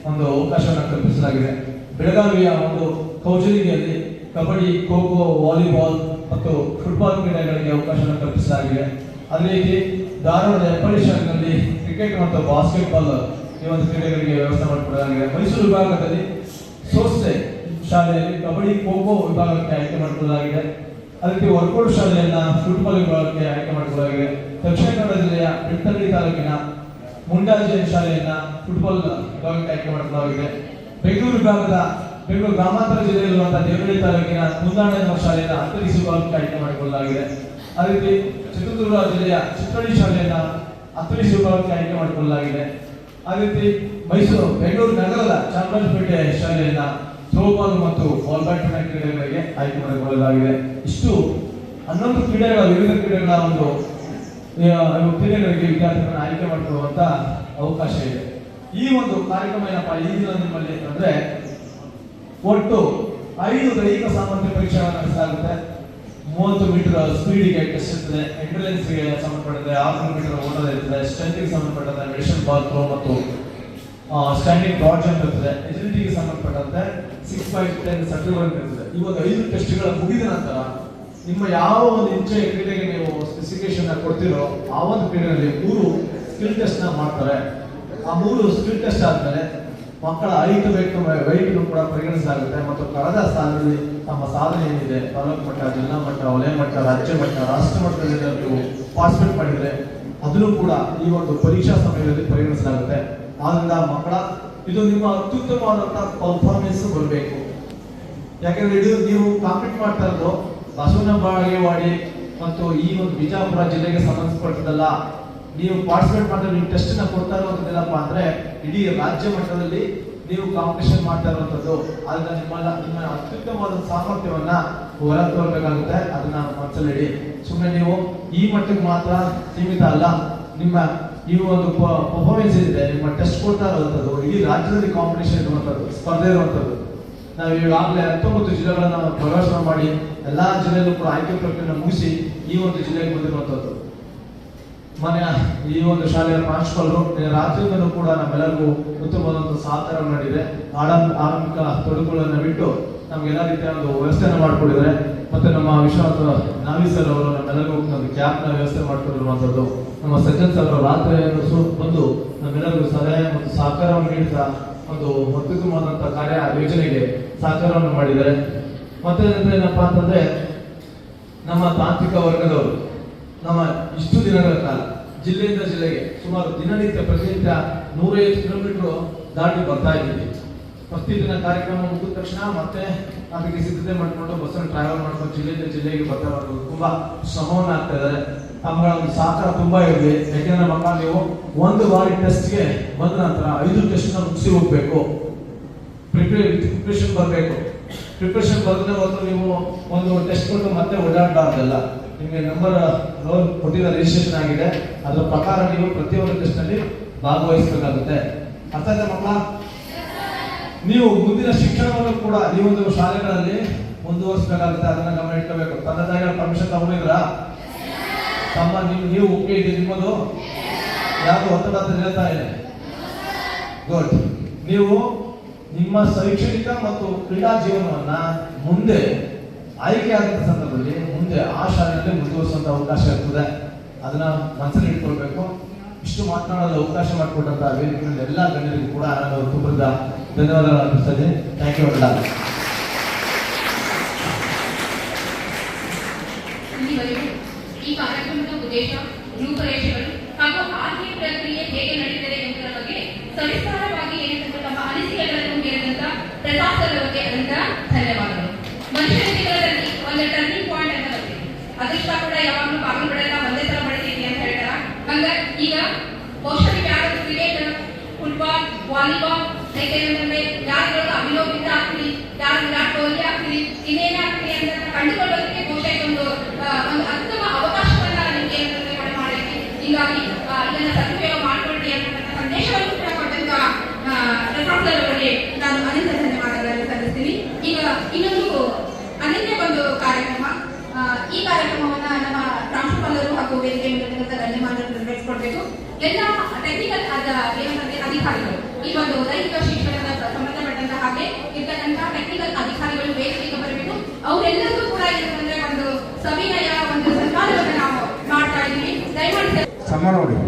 ಒಂದು ಅವಕಾಶವನ್ನು ಕಲ್ಪಿಸಲಾಗಿದೆ. ಬೆಳಗಾವಿಯ ಒಂದು ಕೌಜಲಿಗೆಯಲ್ಲಿ ಕಬಡ್ಡಿ, ಖೋ ಖೋ, ವಾಲಿಬಾಲ್ ಮತ್ತು ಫುಟ್ಬಾಲ್ ಕ್ರೀಡೆಗಳಿಗೆ ಅವಕಾಶವನ್ನು ಕಲ್ಪಿಸಲಾಗಿದೆ. ಅದೇ ರೀತಿ ಧಾರವಾಡದ ಹೆಬ್ಬಳ್ಳಿ ಶಾಲೆಯಲ್ಲಿ ಕ್ರಿಕೆಟ್ ಮತ್ತು ಬಾಸ್ಕೆಟ್ಬಾಲ್ ಈ ಒಂದು ಕ್ರೀಡೆಗಳಿಗೆ ವ್ಯವಸ್ಥೆ ಮಾಡಿಕೊಡಲಾಗಿದೆ. ಮೈಸೂರು ವಿಭಾಗದಲ್ಲಿ ಸೋಸ್ತೆ ಶಾಲೆಯಲ್ಲಿ ಕಬಡ್ಡಿ, ಖೋ ಖೋ ವಿಭಾಗಕ್ಕೆ ಆಯ್ಕೆ ಮಾಡಿಕೊಳ್ಳಲಾಗಿದೆ. ಅದಕ್ಕೆ ವರ್ಕೌಟ್ ಶಾಲೆಯನ್ನ ಫುಟ್ಬಾಲ್ ವಿಭಾಗಕ್ಕೆ ಆಯ್ಕೆ ಮಾಡಿಕೊಳ್ಳಲಾಗಿದೆ. ದಕ್ಷಿಣ ಕನ್ನಡ ಜಿಲ್ಲೆಯ ಬೆಳ್ತಂಗಡಿ ತಾಲೂಕಿನ ಮುಂಡಾಜೆ ಶಾಲೆಯನ್ನ ಫುಟ್ಬಾಲ್ ವಿಭಾಗಕ್ಕೆ ಆಯ್ಕೆ ಮಾಡಿಕೊಳ್ಳಲಾಗಿದೆ. ಬೆಂಗಳೂರು ಗ್ರಾಮಾಂತರ ಜಿಲ್ಲೆಯಲ್ಲಿರುವಂತಹ ದೇವನಹಳ್ಳಿ ತಾಲೂಕಿನ ಕುಂದಾಣ ಶಾಲೆಯನ್ನ ಅಥ್ಲೆಟಿಕ್ಸ್ ವಿಭಾಗಕ್ಕೆ ಆಯ್ಕೆ ಮಾಡಿಕೊಳ್ಳಲಾಗಿದೆ. ಅದೇ ರೀತಿ ಚಿತ್ರದುರ್ಗ ಜಿಲ್ಲೆಯ ಚಿತ್ರಳ್ಳಿ ಶಾಲೆಯನ್ನ ಅಥ್ಲೆಟಿಕ್ಸ್ ವಿಭಾಗಕ್ಕೆ ಆಯ್ಕೆ ಮಾಡಿಕೊಳ್ಳಲಾಗಿದೆ. ಅದೇ ರೀತಿ ಬೆಂಗಳೂರು ನಗರದ ಚಾಮರಾಜಪೇಟೆ ಶಾಲೆಯನ್ನ ಥ್ರೋಬಾಲ್ ಮತ್ತು ಬಾಲ್ ಬ್ಯಾಡ್ಮಿಂಟನ್ ಕ್ರೀಡೆಗಳಿಗೆ ಆಯ್ಕೆ ಮಾಡಿಕೊಳ್ಳಲಾಗಿದೆ. ಇಷ್ಟು 11 ಕ್ರೀಡೆಗಳ ವಿವಿಧ ಕ್ರೀಡೆಗಳ ಒಂದು ಕ್ರೀಡೆಗಳಿಗೆ ವಿದ್ಯಾರ್ಥಿಗಳನ್ನ ಆಯ್ಕೆ ಮಾಡಿಕೊಳ್ಳುವಂತ ಅವಕಾಶ ಇದೆ. ಈ ಒಂದು ಕಾರ್ಯಕ್ರಮ ಏನಪ್ಪಾ ಈ ದಿನ ನಿಮ್ಮಲ್ಲಿ ಅಂತಂದ್ರೆ ಒಟ್ಟು 5 ದೈಹಿಕ ಸಾಮರ್ಥ್ಯ ಪರೀಕ್ಷೆಗಳನ್ನು ನಡೆಸಲಾಗುತ್ತೆ. 30 ಮೀಟರ್ ಸ್ಪೀಡಿಗೆ ಟೆಸ್ಟ್ ಇರ್ತದೆ, ಎಂಡ್ಯೂರೆನ್ಸ್ಗೆ ಸಂಬಂಧಪಟ್ಟಂತೆ 600 ಮೀಟರ್ ಓಟದ ಇರ್ತದೆ, ಸ್ಟ್ರೆಂತ್ಗೆ ಸಂಬಂಧಪಟ್ಟಂತೆ ಮೆಡಿಷನ್ ಬಾಲ್ ಥ್ರೋ ಮತ್ತು ಸ್ಟ್ಯಾಂಡಿಂಗ್ ಬ್ರಾಡ್ ಜಂಪ್ ಇರ್ತದೆ, ಎಜಿಲಿಟಿಗೆ ಸಂಬಂಧಪಟ್ಟಂತೆ 6x10 ಸರ್ಟಿಫಿಕೇಟ್ ಇರ್ತದೆ. ಇವಾಗ 5 ಟೆಸ್ಟ್ಗಳ ಮುಗಿದ ನಂತರ ನಿಮ್ಮ ಯಾವ ಒಂದು ಇಚ್ಛೆ ಕ್ರೀಡೆಗೆ ನೀವು ಸ್ಪೆಸಿಫಿಕೇಶನ್ ಕೊಡ್ತಿರೋ ಆ ಒಂದು ಕ್ರೀಡೆಯಲ್ಲಿ 3 ಸ್ಕಿಲ್ ಟೆಸ್ಟ್ ನ ಮಾಡ್ತಾರೆ. ಆ 3 ಸ್ಕಿಲ್ ಟೆಸ್ಟ್ ಆದ್ಮೇಲೆ ಮಕ್ಕಳ ಹೈಟ್ ವೆಯ್ಟ್ ಕೂಡ ಪರಿಗಣಿಸಲಾಗುತ್ತೆ ಮತ್ತು ಕಳೆದ ಸಾಲಿನಲ್ಲಿ ತಮ್ಮ ಸಾಧನೆ ಏನಿದೆ ತಾಲೂಕು ಮಟ್ಟ, ಜಿಲ್ಲಾ ಮಟ್ಟ, ವಲಯ ಮಟ್ಟ, ರಾಜ್ಯ ಮಟ್ಟ, ರಾಷ್ಟ್ರ ಮಟ್ಟದಲ್ಲಿ ನೀವು ಪಾರ್ಟಿಸಿಪೇಟ್ ಮಾಡಿದ್ರೆ ಅದನ್ನು ಕೂಡ ಈ ಒಂದು ಪರೀಕ್ಷಾ ಸಮಯದಲ್ಲಿ ಪರಿಗಣಿಸಲಾಗುತ್ತೆ. ಆದ್ರಿಂದ ಮಕ್ಕಳ ಇದು ನಿಮ್ಮ ಅತ್ಯುತ್ತಮವಾದಂತಹ ಪರ್ಫಾರ್ಮೆನ್ಸ್ ಬರಬೇಕು. ಯಾಕಂದ್ರೆ ಇದು ನೀವು ಕಾಂಪೀಟ್ ಮಾಡ್ತಾ ಇರೋದು ಬಸವನ ಬಾಗೇವಾಡಿ ಮತ್ತು ಈ ಒಂದು ಬಿಜಾಪುರ ಜಿಲ್ಲೆಗೆ ಸಂಬಂಧಪಟ್ಟದಲ್ಲ. ನೀವು ಪಾರ್ಟಿಸಿಪೇಟ್ ಮಾಡಿದ್ರೆ ನೀವು ಟೆಸ್ಟ್ ನ ಕೊಡ್ತಾ ಇರುವಂತದ್ದೆಲ್ಲಪ್ಪ ಅಂದ್ರೆ ಇಡೀ ರಾಜ್ಯ ಮಟ್ಟದಲ್ಲಿ ನೀವು ಕಾಂಪಿಟೇಷನ್ ಮಾಡ್ತಾ ಇರುವಂತದ್ದು. ಆದ್ರಿಂದ ನಿಮ್ಮ ಅತ್ಯುತ್ತಮವಾದ ಸಾಮರ್ಥ್ಯವನ್ನ ಹೊರ ತೋರ್ಬೇಕಾಗುತ್ತೆ. ಅದನ್ನ ಮನಸ್ಸಲ್ಲಿಡಿ. ಸುಮ್ಮನೆ ನೀವು ಈ ಮಟ್ಟಕ್ಕೆ ಮಾತ್ರ ಸೀಮಿತ ಅಲ್ಲ, ನಿಮ್ಮ ಈ ಒಂದು ಪರ್ಫಾರ್ಮೆನ್ಸ್ ಇದೆ, ನಿಮ್ಮ ಟೆಸ್ಟ್ ಕೊಡ್ತಾ ಇರುವಂತದ್ದು ಇಡೀ ರಾಜ್ಯದಲ್ಲಿ ಕಾಂಪಿಟೇಷನ್ ಇರುವಂತದ್ದು, ಸ್ಪರ್ಧೆ ಇರುವಂತದ್ದು. ನಾವು ಈಗಾಗಲೇ 19 ಜಿಲ್ಲೆಗಳನ್ನ ಪ್ರವೇಶ ಮಾಡಿ ಎಲ್ಲಾ ಜಿಲ್ಲೆಯಲ್ಲೂ ಕೂಡ ಆಯ್ಕೆ ಪ್ರಕ್ರಿಯೆಯನ್ನು ಮುಗಿಸಿ ಈ ಒಂದು ಜಿಲ್ಲೆಗೆ ಬಂದಿರುವಂತದ್ದು. ಮನೆಯ ಈ ಒಂದು ಶಾಲೆಯ ಪ್ರಾಂಶುಪಾಲರು ರಾಜ್ಯದಲ್ಲೂ ಕೂಡ ನಮ್ಮೆಲ್ಲರಿಗೂ ಉತ್ತಮವಾದಂತಹ ಸಹಕಾರ ಮಾಡಿದೆ. ಆರಂಭಿಕ ತೊಡಕುಗಳನ್ನು ಬಿಟ್ಟು ನಮ್ಗೆಲ್ಲ ರೀತಿಯ ಒಂದು ವ್ಯವಸ್ಥೆಯನ್ನು ಮಾಡಿಕೊಟ್ಟಿದ್ದಾರೆ. ಮತ್ತೆ ನಮ್ಮ ವಿಶ್ವನಾಥ ನಾವಿ ಸರ್ ಅವರು ನಮ್ಮೆಲ್ಲರಿಗೂ ಒಂದು ಕ್ಯಾಬ್ ನ ವ್ಯವಸ್ಥೆ ಮಾಡಿಕೊಂಡಿರುವಂತದ್ದು. ನಮ್ಮ ಸಜ್ಜನ್ ಸರ್ ಅವರು ರಾತ್ರಿ ಬಂದು ನಮ್ಮೆಲ್ಲರಿಗೂ ಸಲಹೆ ಮತ್ತು ಸಹಕಾರವನ್ನು ನೀಡಿದ ಒಂದು ಅತ್ಯುತ್ತಮವಾದಂತಹ ಕಾರ್ಯ ಯೋಜನೆಗೆ ಸಹಕಾರವನ್ನು ಮಾಡಿದ್ದಾರೆ. ಮತ್ತೆ ಏನಪ್ಪಾ ಅಂತಂದ್ರೆ ನಮ್ಮ ತಾಂತ್ರಿಕ ವರ್ಗದವರು ನಮ್ಮ ಇಷ್ಟು ದಿನಗಳ ಕಾಲ ಜಿಲ್ಲೆಯಿಂದ ಜಿಲ್ಲೆಗೆ ಸುಮಾರು ದಿನನಿತ್ಯ ಪ್ರತಿನಿತ್ಯ 150 ಕಿಲೋಮೀಟರ್ ದಾಟಿ ಬರ್ತಾ ಇದ್ದೀವಿ. ಪ್ರತಿದಿನ ಕಾರ್ಯಕ್ರಮ ಮುಗಿದ ತಕ್ಷಣ ಮತ್ತೆ ಅದಕ್ಕೆ ಸಿದ್ಧತೆ ಮಾಡಿಕೊಂಡು ಬಸ್ಸನ್ನು ಟ್ರಾವೆಲ್ ಮಾಡ್ಕೊಂಡು ಜಿಲ್ಲೆಯಿಂದ ಜಿಲ್ಲೆಗೆ ಬರ್ತಾ ಬರೋದು ತುಂಬಾ ಶ್ರಮವನ್ನು ಆಗ್ತಾ ಇದ್ದಾರೆ. ತಮ್ಮಗಳ ಒಂದು ಸಹಕಾರ ತುಂಬಾ ಇರಲಿ. ಯಾಕೆಂದ್ರೆ ಮಕ್ಕಳ ನೀವು ಒಂದು ಬಾರಿ ಟೆಸ್ಟ್ಗೆ ಬಂದ ನಂತರ 5 ಟೆಸ್ಟ್ ನ ಮುಗಿಸಿ ಹೋಗ್ಬೇಕು. ಪ್ರಿಪರೇಷನ್ ಬರಬೇಕು. ಪ್ರಿಪರೇಷನ್ ಬರದೇ ಹೋದ್ರೆ ನೀವು ಒಂದು ಟೆಸ್ಟ್ ಕೊಟ್ಟು ಮತ್ತೆ ಓಡಾಡಬಾರ್ದಲ್ಲ. ನಿಮಗೆ ನಂಬರ್ ರೋಲ್ ಕೊಟ್ಟಿರೋ ರಿಜಿಸ್ಟ್ರೇಷನ್ ಆಗಿದೆ, ಅದರ ಪ್ರಕಾರ ನೀವು ಪ್ರತಿಯೊಂದು ಟೆಸ್ಟ್ ನಲ್ಲಿ ಭಾಗವಹಿಸಬೇಕಾಗುತ್ತೆ. ಅರ್ಥ ಆಯ್ತಾ ಮಕ್ಕಳ? ನೀವು ಮುಂದಿನ ಶಿಕ್ಷಣವನ್ನು ಕೂಡ ಈ ಒಂದು ಶಾಲೆಗಳಲ್ಲಿ ಮುಂದುವರಿಸಬೇಕಾಗುತ್ತೆ. ಅದನ್ನ ಗಮನ ಇಟ್ಕೋಬೇಕು. ತಂದೆ ತಾಯಿಗಳ ಪರ್ಮಿಷನ್ ತಗೊಂಡಿದ್ರಾ? ತಮ್ಮ ನೀವು ಓಕೆ ಇದೆ ನಿಮ್ಮದು? ಯಾವುದು ಒತ್ತಡ ಅಂತ ಹೇಳ್ತಾ ಇದೆ? ಗುಡ್. ನೀವು ನಿಮ್ಮ ಶೈಕ್ಷಣಿಕ ಮತ್ತು ಕ್ರೀಡಾ ಜೀವನವನ್ನ ಮುಂದೆ ಆಯ್ಕೆ ಆದಂತ ಸಂದರ್ಭದಲ್ಲಿ ಮುಂದೆ ಆ ಶಾಲೆಯಲ್ಲಿ ಮುಂದುವರಿಸುವಂತ ಅವಕಾಶ ಇರ್ತದೆ. ಅದನ್ನ ಮನಸ್ಸಲ್ಲಿ ಇಟ್ಕೊಳ್ಬೇಕು. ಇಷ್ಟು ಮಾತನಾಡಲು ಅವಕಾಶ ಮಾಡಿಕೊಟ್ಟಂತ ವೇದಿಕೆಯಲ್ಲಿ ಎಲ್ಲ ಗಣ್ಯರಿಗೂ ಕೂಡ ನಾನು ತುಂಬಾ ಧನ್ಯವಾದಗಳು ಅರ್ಪಿಸ್ತಾ ಇದ್ದೀನಿ. ಥ್ಯಾಂಕ್ ಯು ಅಲ್ಲ. ಈ ಕಾರ್ಯಕ್ರಮದ ಉದ್ದೇಶ, ರೂಪರೇಷೆಗಳು ಹಾಗೂ ಆಯ್ಕೆ ಪ್ರಕ್ರಿಯೆ ಹೇಗೆ ನಡೀತದೆ ಎಂಬುದರ ಬಗ್ಗೆ ಸವಿಸ್ತಾರವಾಗಿ ಏನಂತ ತಮ್ಮ ಅನಿಸಿಕೆಗಳನ್ನು ಹೇಳಿದಂತ ಪ್ರತಾಪ್ ಸರ್ ಅವರಿಗೆ ಅನಂತ ಧನ್ಯವಾದಗಳು. ಮನುಷ್ಯನ ಜೀವನದಲ್ಲಿ ಒಂದು ಟರ್ನಿಂಗ್ ಪಾಯಿಂಟ್ ಅಂತ ಬರ್ತದೆ. ಅದೃಷ್ಟ ಕೂಡ ಯಾವಾಗಲೂ ಬಾಗಿಲು ಬಿಡಲ್ಲ, ಒಂದೇ ಸಲ ಬಡಿತೈತಿ ಅಂತ ಹೇಳ್ತಾರ. ಹಂಗ ಈಗ ಬಹುಶಃ ಯಾರು ಕ್ರಿಕೆಟ್, ಫುಟ್ಬಾಲ್, ವಾಲಿಬಾಲ್ ಯಾಕೆಂದ್ರೆ ಯಾರು ಅಭಿನೋಬಿಂದ ಆಗ್ತೀರಿ, ಯಾರು ವಿರಾಟ್ ಕೊಹ್ಲಿ ಆಗ್ತೀರಿ, ಇನ್ನೇನೇ ಆಗ್ತೀರಿ ಅಂತ ಕಂಡುಕೊಳ್ಳೋದಕ್ಕೆ ಬಹುಶಃ ಒಂದು ಅತ್ಯುತ್ತಮ ಅವಕಾಶವನ್ನ ನಿಮಗೆ ಏನಂತಂದ್ರೆ ಮಾಡೈತಿ. ಹೀಗಾಗಿ ಇದನ್ನ ಸದುಪಯೋಗ ಮಾಡಿಕೊಳ್ಳಿ ಅನ್ನತಕ್ಕಂಥ ಸಂದೇಶವನ್ನು ಕೂಡ ಕೊಟ್ಟಂತ ಪ್ರತಾಪ್ ಸರ್ ಅವರಿಗೆ ನಾನು ಅನಂತ ಧನ್ಯವಾದಗಳನ್ನು ಸಲ್ಲಿಸ್ತೀನಿ. ಈಗ ಇನ್ನೊಂದು ಅನನ್ಯ ಒಂದು ಕಾರ್ಯಕ್ರಮ. ಈ ಕಾರ್ಯಕ್ರಮವನ್ನ ನಮ್ಮ ಪ್ರಾಂಶುಪಾಲರು ಹಾಗೂ ವೇದಿಕೆ ಮೂಲಕ ಧನ್ಯವಾದಗಳನ್ನು ನಿರ್ವಹಿಸಿಕೊಡ್ಬೇಕು. ಎಲ್ಲ ಟೆಕ್ನಿಕಲ್ ಏನಂದ್ರೆ ಅಧಿಕಾರಿಗಳು, ಈ ಒಂದು ದೈಹಿಕ ಶಿಕ್ಷಣದ ಸಂಬಂಧಪಟ್ಟಂತ ಹಾಗೆ ಇರ್ತಕ್ಕಂಥ ಟೆಕ್ನಿಕಲ್ ಅಧಿಕಾರಿಗಳು ವೇದಿಕೆಗೆ ಬರಬೇಕು. ಅವರೆಲ್ಲರಿಗೂ ಕೂಡ ಏನಂದ್ರೆ ಒಂದು ಸವಿನಯ ಒಂದು ಸನ್ಮಾನವನ್ನು ನಾವು ಮಾಡ್ತಾ ಇದ್ದೀವಿ. ದಯಮಾಡಿ ಸನ್ಮಾನ ಮಾಡಿ.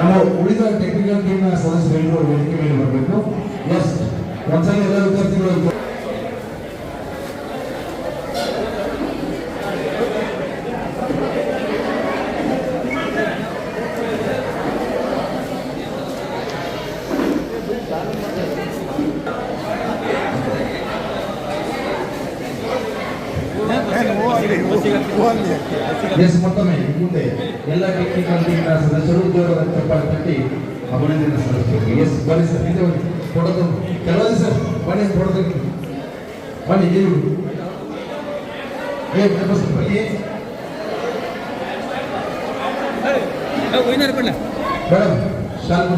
ನಮ್ಮ ಉಳಿದ ಟೆಕ್ನಿಕಲ್ ಟೀಮ್ನ ಸದಸ್ಯರೆಲ್ಲರೂ ವೇದಿಕೆ ಮೇಲೆ ಬರಬೇಕು. ಎಸ್, ಒಂದ್ಸಲ ಎಲ್ಲ ವಿದ್ಯಾರ್ಥಿಗಳು ಎಸ್, ಮತ್ತೊಮ್ಮೆ ಮುಂದೆ ಎಲ್ಲ ಟೆಕ್ನಿಕಲ್ ಟೀಮ್ನ ಸದಸ್ಯರು ಉದ್ಯೋಗದ ಚಪ್ಪಾಳೆ ತಟ್ಟಿ ಅಭಿನಂದನೆ ಸಲ್ಲಿಸಬೇಕು. ಎಸ್, ಬನ್ನಿ ಸರ್, ಹಿಂದೆ ಬನ್ನಿ, ಫೋಟೋ ಕೆಲವೊಂದು ಸರ್ ಬನ್ನಿ, ಫೋಟೋ ಬನ್ನಿ, ನೀವು ಬನ್ನಿ ಮೇಡಮ್, ಶಾಲ್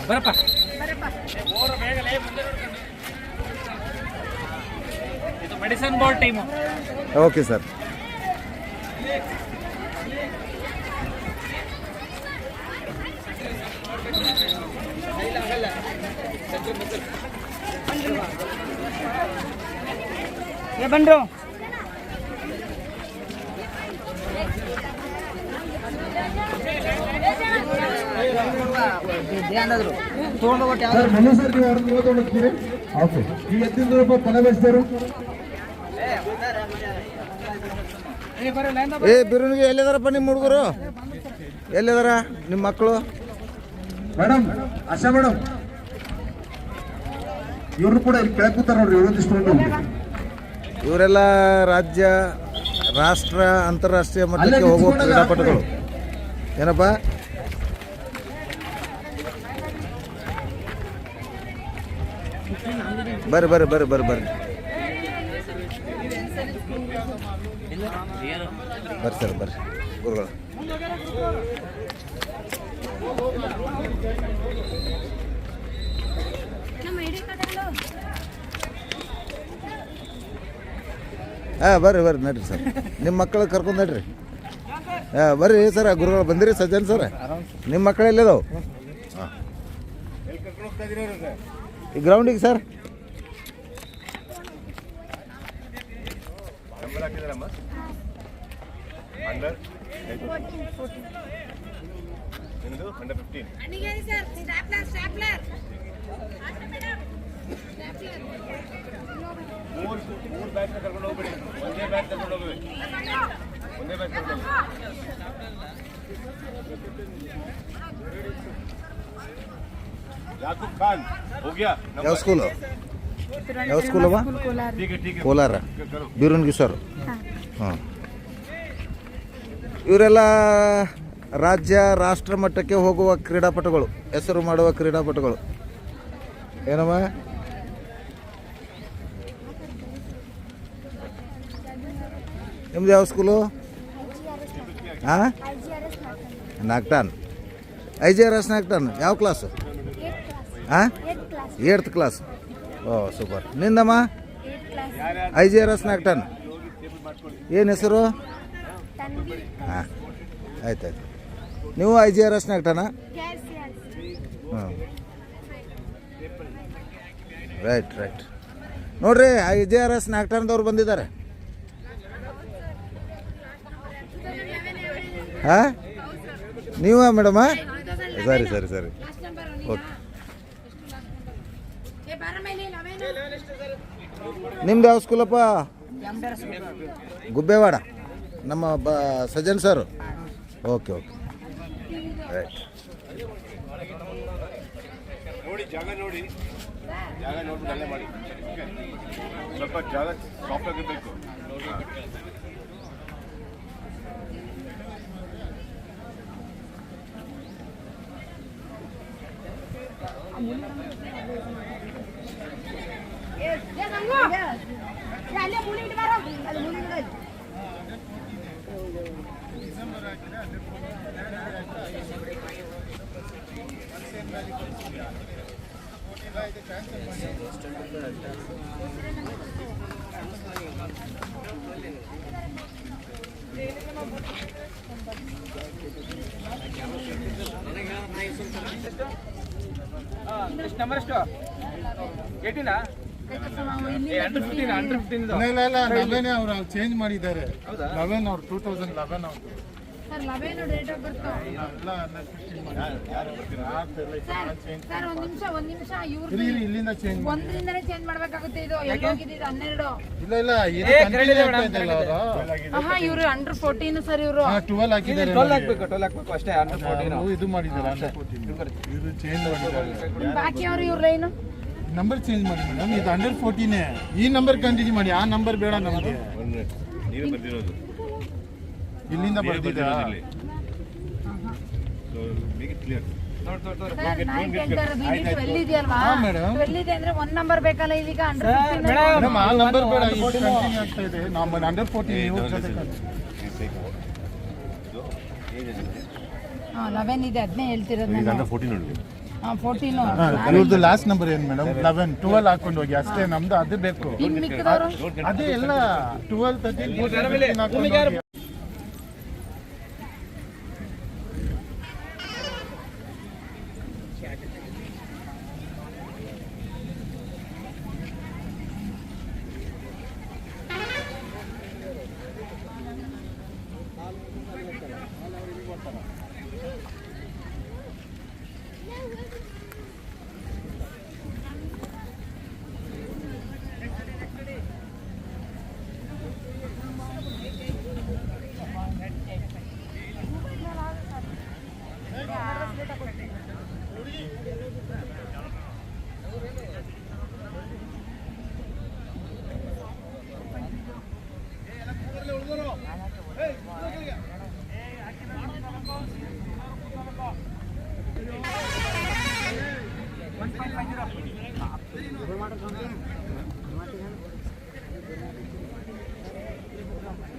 ಬರಪ್ಪ ಇದು medicine board time. Okay sir. ಬಂದ್ರು ಸರ್, ಮನು ಸರ್, ನೀವು ಅವ್ರನ್ನ ಓದೋಗ್ತೀರಿ? ಓಕೆ, ಈಗ ಎತ್ತಿಂದ ತಲೆ ಬೆಳೆಸಿದರು. ಏ ಬಿರುನಿಗೆ ಎಲ್ಲಿದಾರಪ್ಪ ನಿಮ್ಮ ಹುಡುಗರು? ಎಲ್ಲಿದಾರ ನಿಮ್ಮ ಮಕ್ಕಳು? ಮೇಡಮ್, ಆಶಾ ಮೇಡಮ್, ಇವ್ರು ಕೂಡ ಇಲ್ಲಿ ಕೆಳಗೆ ಕೂತಾರ ನೋಡ್ರಿ, ಇವರೆಲ್ಲ ರಾಜ್ಯ, ರಾಷ್ಟ್ರ, ಅಂತಾರಾಷ್ಟ್ರೀಯ ಮಟ್ಟಕ್ಕೆ ಹೋಗುವ ಕ್ರೀಡಾಪಟುಗಳು. ಏನಪ್ಪ? ಬರ್ರಿ ಬರ್ರಿ ಬರ್ರಿ ಬರ್ರಿ ಬರ್ರಿ ಬರ್ರಿ ಸರ್, ಬರ್ರಿ ಗುರುಗಳು. ಹಾಂ, ಬರ್ರಿ ಬರ್ರಿ, ನಡ್ರಿ ಸರ್, ನಿಮ್ಮ ಮಕ್ಕಳು ಕರ್ಕೊಂಡು ನಡ್ರಿ. ಹಾಂ, ಬರ್ರಿ ಸರ್, ಗುರುಗಳು ಬಂದಿರಿ ಸಜ್ಜನ್ ಸರ್, ನಿಮ್ಮ ಮಕ್ಕಳು ಎಲ್ಲಿದಾವೆ? ಹಾಂ, ಈ ಗ್ರೌಂಡಿಗೆ ಸರ್. ಯಾವ ಸ್ಕೂಲು? ಯಾವ ಸ್ಕೂಲವ? ಕೋಲಾರ ಬೀರೂನ್ಗಿ ಸರ್. ಹಾಂ, ಇವರೆಲ್ಲ ರಾಜ್ಯ ರಾಷ್ಟ್ರ ಮಟ್ಟಕ್ಕೆ ಹೋಗುವ ಕ್ರೀಡಾಪಟುಗಳು, ಹೆಸರು ಮಾಡುವ ಕ್ರೀಡಾಪಟುಗಳು. ಏನಮ್ಮ? ನಿಮ್ದು ಯಾವ ಸ್ಕೂಲು? ಹಾಂ, ನಾಗ್ಟಾನ್. IGRS ನಾಗ್ಟಾನ್. ಯಾವ ಕ್ಲಾಸು? ಹಾಂ, 8th ಕ್ಲಾಸ್. ಓ ಸೂಪರ್. ನಿಂದಮ್ಮ? IGRS ನಾಗ್ಟಾನ್. ಏನು ಹೆಸರು? ಹಾಂ, ಆಯ್ತಾಯ್ತು. ನೀವು IGRS ನಾಗ್ಟಾನ? ಹಾಂ, ರೈಟ್. ನೋಡ್ರಿ, IGRS ನಾಗ್ಟಾನದವ್ರು ಬಂದಿದ್ದಾರೆ. ಹಾಂ, ನೀವ ಮೇಡಮ? ಸರಿ ಓಕೆ. ನಿಮ್ದು ಯಾವ ಸ್ಕೂಲಪ್ಪ? ಗುಬ್ಬೇವಾಡ. ನಮ್ಮ ಸಜ್ಜನ್ ಸರ್. Okay right. ಸ್ವಲ್ಪ ಜಾಗ ಸಾಫ್ಟ್ ಆಗಿರಬೇಕು. ಎಷ್ಟು ನಂಬರ್ ಎಷ್ಟು? 18 11 ಅವರು ಚೇಂಜ್ ಮಾಡಿದ್ದಾರೆ. 11 ಅವ್ರು 2011 ಅವ್ರು. Sir 11 date of birth. Sir ಒಂದ್ ನಿಮಿಷ ಇವ್ರು ಇಲ್ಲಿಂದ ಚೇಂಜ್ ಒಂದರಿಂದನೇ ಚೇಂಜ್ ಮಾಡ್ಬೇಕಾಗುತ್ತೆ. ಇದು ಎಲ್ಲಿ ಹೋಗಿದೆ? 12. ಇಲ್ಲ ಇದು ಕಂಟಿನ್ಯೂ ಆಗ್ತಾ ಇದೆ ಅವರು. ಆಹಾ, ಇವರು ಅಂಡರ್ 14 ಸರ್. ಇವರು 12 ಹಾಕಿದ್ದಾರೆ. 12 ಹಾಕ್ಬೇಕು ಅಷ್ಟೇ. ಅಂಡರ್ 14 ಇದು ಮಾಡಿದ್ದಾರೆ. ಅಂಡರ್ 14 ಇದು ಚೇಂಜ್ ಮಾಡಿದ್ದಾರೆ. ಬಾಕಿ ಅವರು ಇವ್ರ ಏನು ನಂಬರ್ ಚೇಂಜ್ ಮಾಡಿ ಮೇಡಮ್. ಇದು ಅಂಡರ್ 14. ಈ ನಂಬರ್ ಕಂಟಿನ್ಯೂ ಮಾಡಿ. ಆ ನಂಬರ್ ಬೇಡ ನಮಗೆ. ಇಲ್ಲಿಂದ ಬರ್ತಿದ್ದ. ಸರ್ 9 12 ಇದೆಯಲ್ವಾ? 12 ಇದೆ ಅಂದ್ರೆ ಒಂದ್ ನಂಬರ್ ಬೇಕಲ್ಲ ಇದೀಗ. ಅಂಡರ್ 15 ಮೇಡಮ್ ಆ ನಂಬರ್ ಬೇಡ. ಇದು ಕಂಟಿನ್ಯೂ ಆಗ್ತಾ ಇದೆ. ನಮ್ಮ ಅಂಡರ್ 14 ನೀವು ಜೊತೆ 11 ಇದೆ. ಅದನ್ನೇ ಹೇಳ್ತಿರೋದು ನಾನು. ಅಂಡರ್ 14 ನೋಡಿ. 14. ಇವ್ರದ್ದು ಲಾಸ್ಟ್ ನಂಬರ್ ಏನು ಮೇಡಮ್? 11 12 ಹಾಕೊಂಡು ಹೋಗಿ ಅಷ್ಟೇ. ನಮ್ದು ಅದು ಬೇಕು. ಇನ್ ಮಿಕ್ಕಿದವರು ಅದೇ ಎಲ್ಲ 12 13 ಹಾಕೊಂಡು ಹೋಗಿ.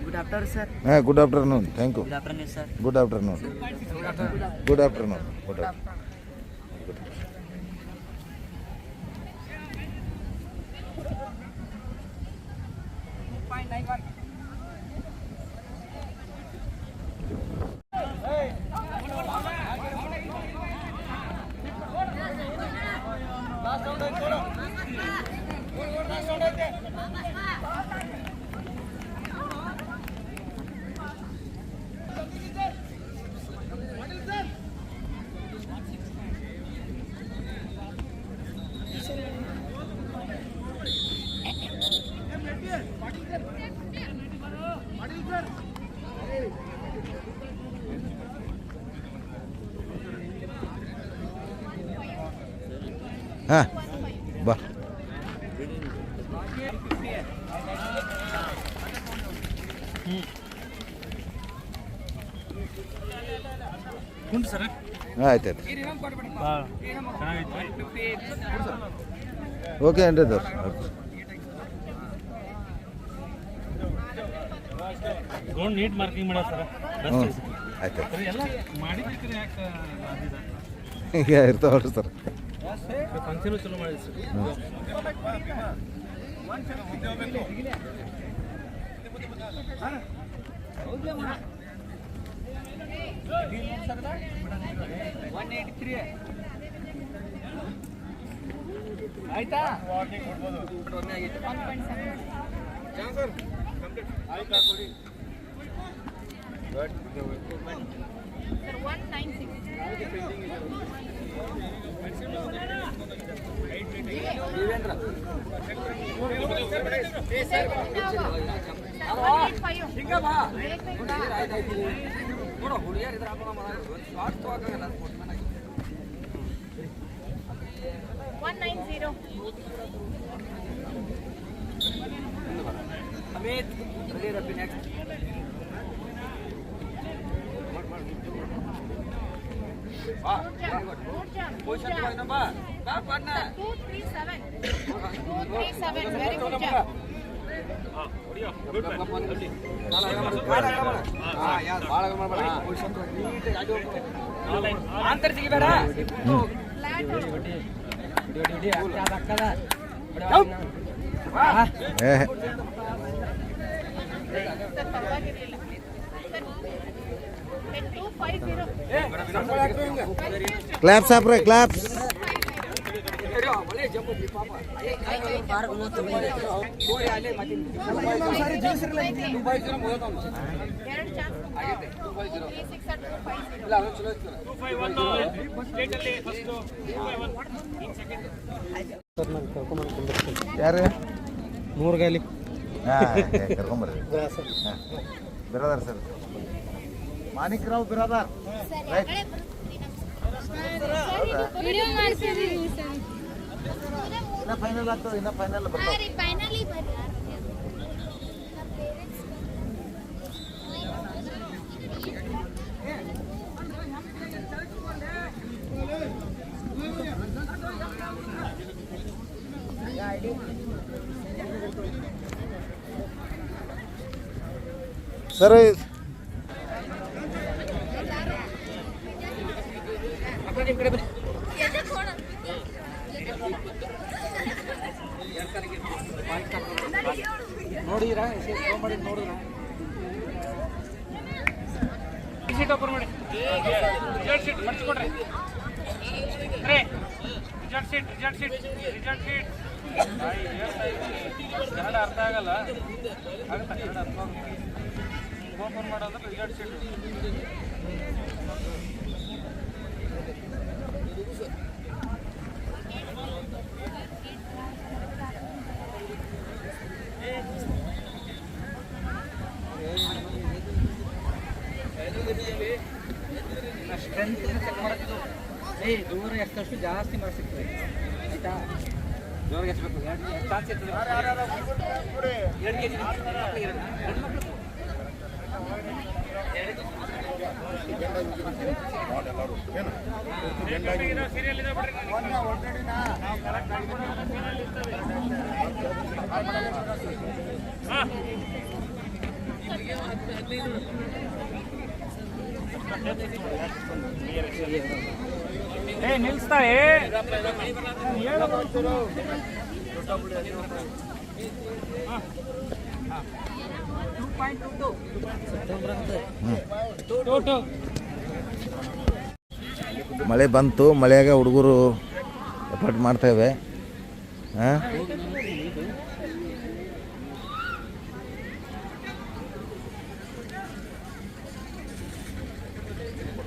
Good afternoon sir. ಹಾಂ, good afternoon. Thank you. Good afternoon sir. Good afternoon. Good afternoon. Good afternoon. ಹಾಂ, ಬಾ. ಆಯ್ತು ಓಕೆ ಏನ್ರಿ ಅದು ನೀಟ್ ಮಾರ್ಕಿಂಗ್ ಮಾಡ ಸರ್ ಹ್ಞೂ ಆಯ್ತು ಎಲ್ಲ ಮಾಡಿದ್ರಿ ಯಾಕೆ ಈಗ ಇರ್ತಾವಲ್ರಿ ಸರ್ ಫಂಕ್ಷನ್ ಚಲೋ ಮಾಡಿ ಆಯ್ತಾ ಅಮಿತ್ ರೆಡಿ ರಬ್ಬಿ next Position to number. Back partner. 237 very good job. ಆಂತರ ಸಿಗಬೇಡ ಕ್ಲಾಪ್ಸ್ ಹಾಕ್ರಿ ಕ್ಲಾಪ್ಸ್ ಯಾರು 3 ಗಾಲಿ ಕರ್ಕೊಂಬರ್ರಿ ಬಿರಾದಾರ್ ಸರ್ ಮಾಣಿಕ್ರಾವ್ ಬಿರಾದಾರ್ ಇನ್ನ ಫೈನಲ್ ಆಗ್ತದೆ ಇನ್ನ ಫೈನಲ್ ಬರ್ತಾವೆ ಸರ್ ನೋಡಿರಾ ನೋಡಿದ್ರ ಶೀಟ್ ಓಪನ್ ಮಾಡಿ ರಿಸಲ್ಟ್ ಶೀಟ್ ಬರ್ಸ್ಕೊಡ್ರಿ ರಿಸಲ್ಟ್ ಶೀಟ್ ಕನ್ನಡ ಅರ್ಥ ಆಗಲ್ಲ ಆಗುತ್ತಾ ಕನ್ನಡ ಅರ್ಥ ಓಪನ್ ಮಾಡೋದ್ರೆ ರಿಸಲ್ಟ್ ಶೀಟ್ ಸ್ಟ್ರೆಂತ್ ಚೆಕ್ ಮಾಡೋದು ದೂರ ಎಷ್ಟಷ್ಟು ಜಾಸ್ತಿ ಮಾರ್ಕ್ಸ್ ಸಿಗ್ತದೆ ಆಯ್ತಾ ಜೋರಿಗೆ ಎಷ್ಟಬೇಕು ಚಾನ್ಸ್ ಇರ್ತದೆ 2 ಕೆಜಿ ಸೀರಿಯಲ್ ಇದೆ ಬಿಡ್ರಿ ನಿಲ್ಸ್ತಾ ಮಳೆ ಬಂತು ಮಳೆಯಾಗ ಹುಡುಗರು ಎಫರ್ಟ್ ಮಾಡ್ತೇವೆ ಹಾಂ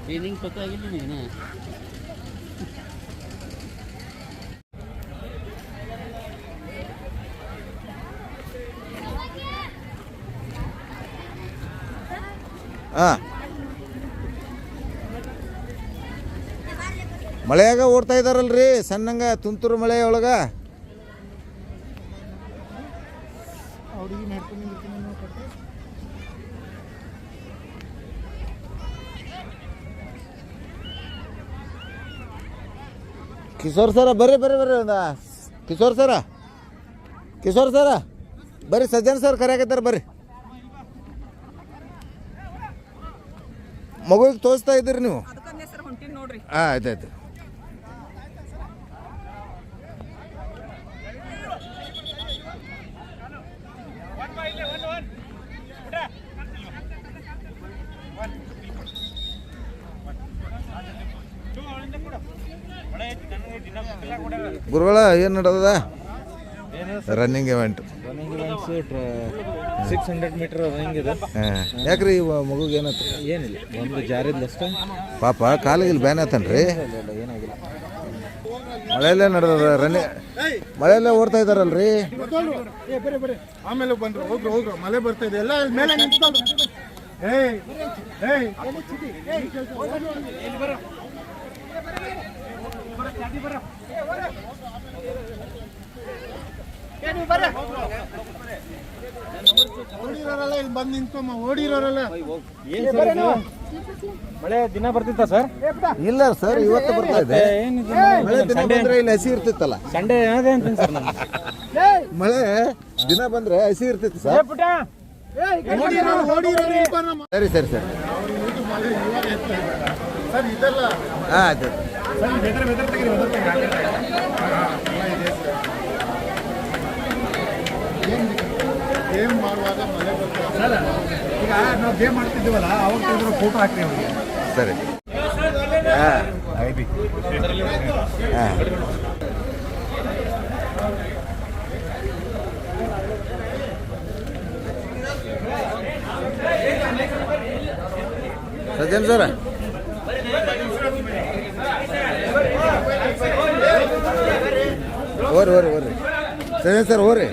ಟ್ರೈನಿಂಗ್ ಗೊತ್ತಾಗಿಲ್ಲ ನೀನು ಹಾಂ ಮಳೆಯಾಗ ಓಡ್ತಾ ಇದ್ದಾರಲ್ರಿ ಸಣ್ಣಂಗ ತುಂತುರು ಮಳೆ ಒಳಗೆ ಹುಡುಗಿ ಮಾಡ್ಕೊಂಡು ಕೊಟ್ಟು ಕಿಶೋರ್ ಸರ ಬರ್ರಿ ಬರ್ರಿ ಬರ್ರಿ ಒಂದು ಕಿಶೋರ್ ಸರ ಬರ್ರಿ ಸಜ್ಜನ್ ಸರ್ ಕರೆಯಾಕತ್ತಾರ ಬರ್ರಿ ಮಗುವಿಗೆ ತೋರಿಸ್ತಾ ಇದ್ದೀರಿ ನೀವು ಹಾಂ ಆಯ್ತಾಯ್ತು ಗುರುಗಳ ಏನು ನಡೆದ ರನ್ನಿಂಗ್ ಇವೆಂಟ್ 600 ಮೀಟರ್ ರನ್ನಿಂಗ್ ಇದೆ. ಯಾಕ್ರಿ ಈ ಮಗುಗೆ ಏನಾಯ್ತು? ಏನಿಲ್ಲ, ಒಂದು ಜಾರಿದ್ಲಷ್ಟೇ. ಪಾಪ ಕಾಲಿಗೆ ಇಲ್ಲಿ ಬ್ಯಾನ್ ಆತನ್ರಿ. ಏನಾಗಿಲ್ಲ, ಮಳೆಯಲ್ಲೇ ನಡೆದ ರನ್ನಿಂಗ್, ಮಳೆಯಲ್ಲೇ ಓಡ್ತಾ ಇದ್ದಾರಲ್ರಿ. ಆಮೇಲೆ ಬಂದ್ರು ಹೋಗ್ರು ಮಳೆ ಬರ್ತಾ ಇದೆ ಎಲ್ಲ ಮೇಲೆ ನಿಂತ್ಕೊಂಡು ಓಡಿರೋರಲ್ಲ ಇಲ್ಲಿ ಬಂದು ನಿಂತ್ಕೊಮ್ಮ ಓಡಿರೋರಲ್ಲ. ಮಳೆ ದಿನ ಬರ್ತಿತ್ತ ಸರ್? ಇಲ್ಲ ಸರ್, ಇವತ್ತು ಬರ್ತಾ ಇದೆ. ಮಳೆ ದಿನ ಬಂದ್ರೆ ಇಲ್ಲಿ ಹಸಿ ಇರ್ತಿತ್ತಲ್ಲ. ಸಂಡೇ ಅದೇ ಅಂತೀನಿ ಸರ್ ನಾನು. ಮಳೆ ದಿನ ಬಂದ್ರೆ ಹಸಿ ಇರ್ತಿತ್ತು ಸರ್. ಸರಿ ಸರಿ ಸರ್ ಸರ್ ಇದೆಲ್ಲ ಹಾಂ ಆಯ್ತು. ಗೇಮ್ ಮಾಡುವಾಗ ಮಳೆ ಬರ್ತಾರೆ. ಈಗ ನಾವು ಗೇಮ್ ಮಾಡ್ತಿದ್ದೀವಲ್ಲ, ಅವಾಗ ತೆಗೆದ್ರೆ ಫೋಟೋ ಹಾಕ್ರಿ ಅವ್ರಿಗೆ. ಸರಿ ಹಾಂ ಹಾಂ ಸಜ್ಜನ್ ಸರ ಓರಿ ಸಜ್ಜನ್ ಸರ್ ಓರಿ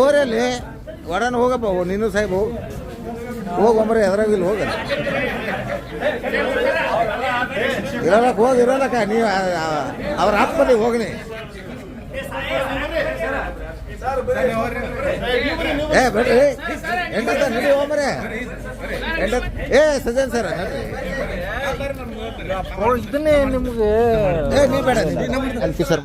ಓರಿ ಅಲ್ಲಿ ಒಡನ ಹೋಗಪ್ಪ, ನೀನು ಸಾಹೇಬ್ ಹೋಗಂಬ್ರಿ, ಎದ್ರಾಗಿಲ್ಲ ಹೋಗ ಇರಲಕ್ಕ ಹೋಗಿ ಇರಲಕ್ಕ ನೀವು ಅವ್ರ ಅಪ್ಪನೇ ಹೋಗನಿ. ಬೇಡ್ರಿ ಎಂಟತ್ತ ನಡಿ ಹೋಗ್ಬರೇ ಸಜ್ಜನ್ ಸರ ನಡ್ರಿ. ಇದನ್ನೇ ನಿಮ್ಗೆ ನೀ ಬೇಡ ಅಲ್ಲಿ ಸರ್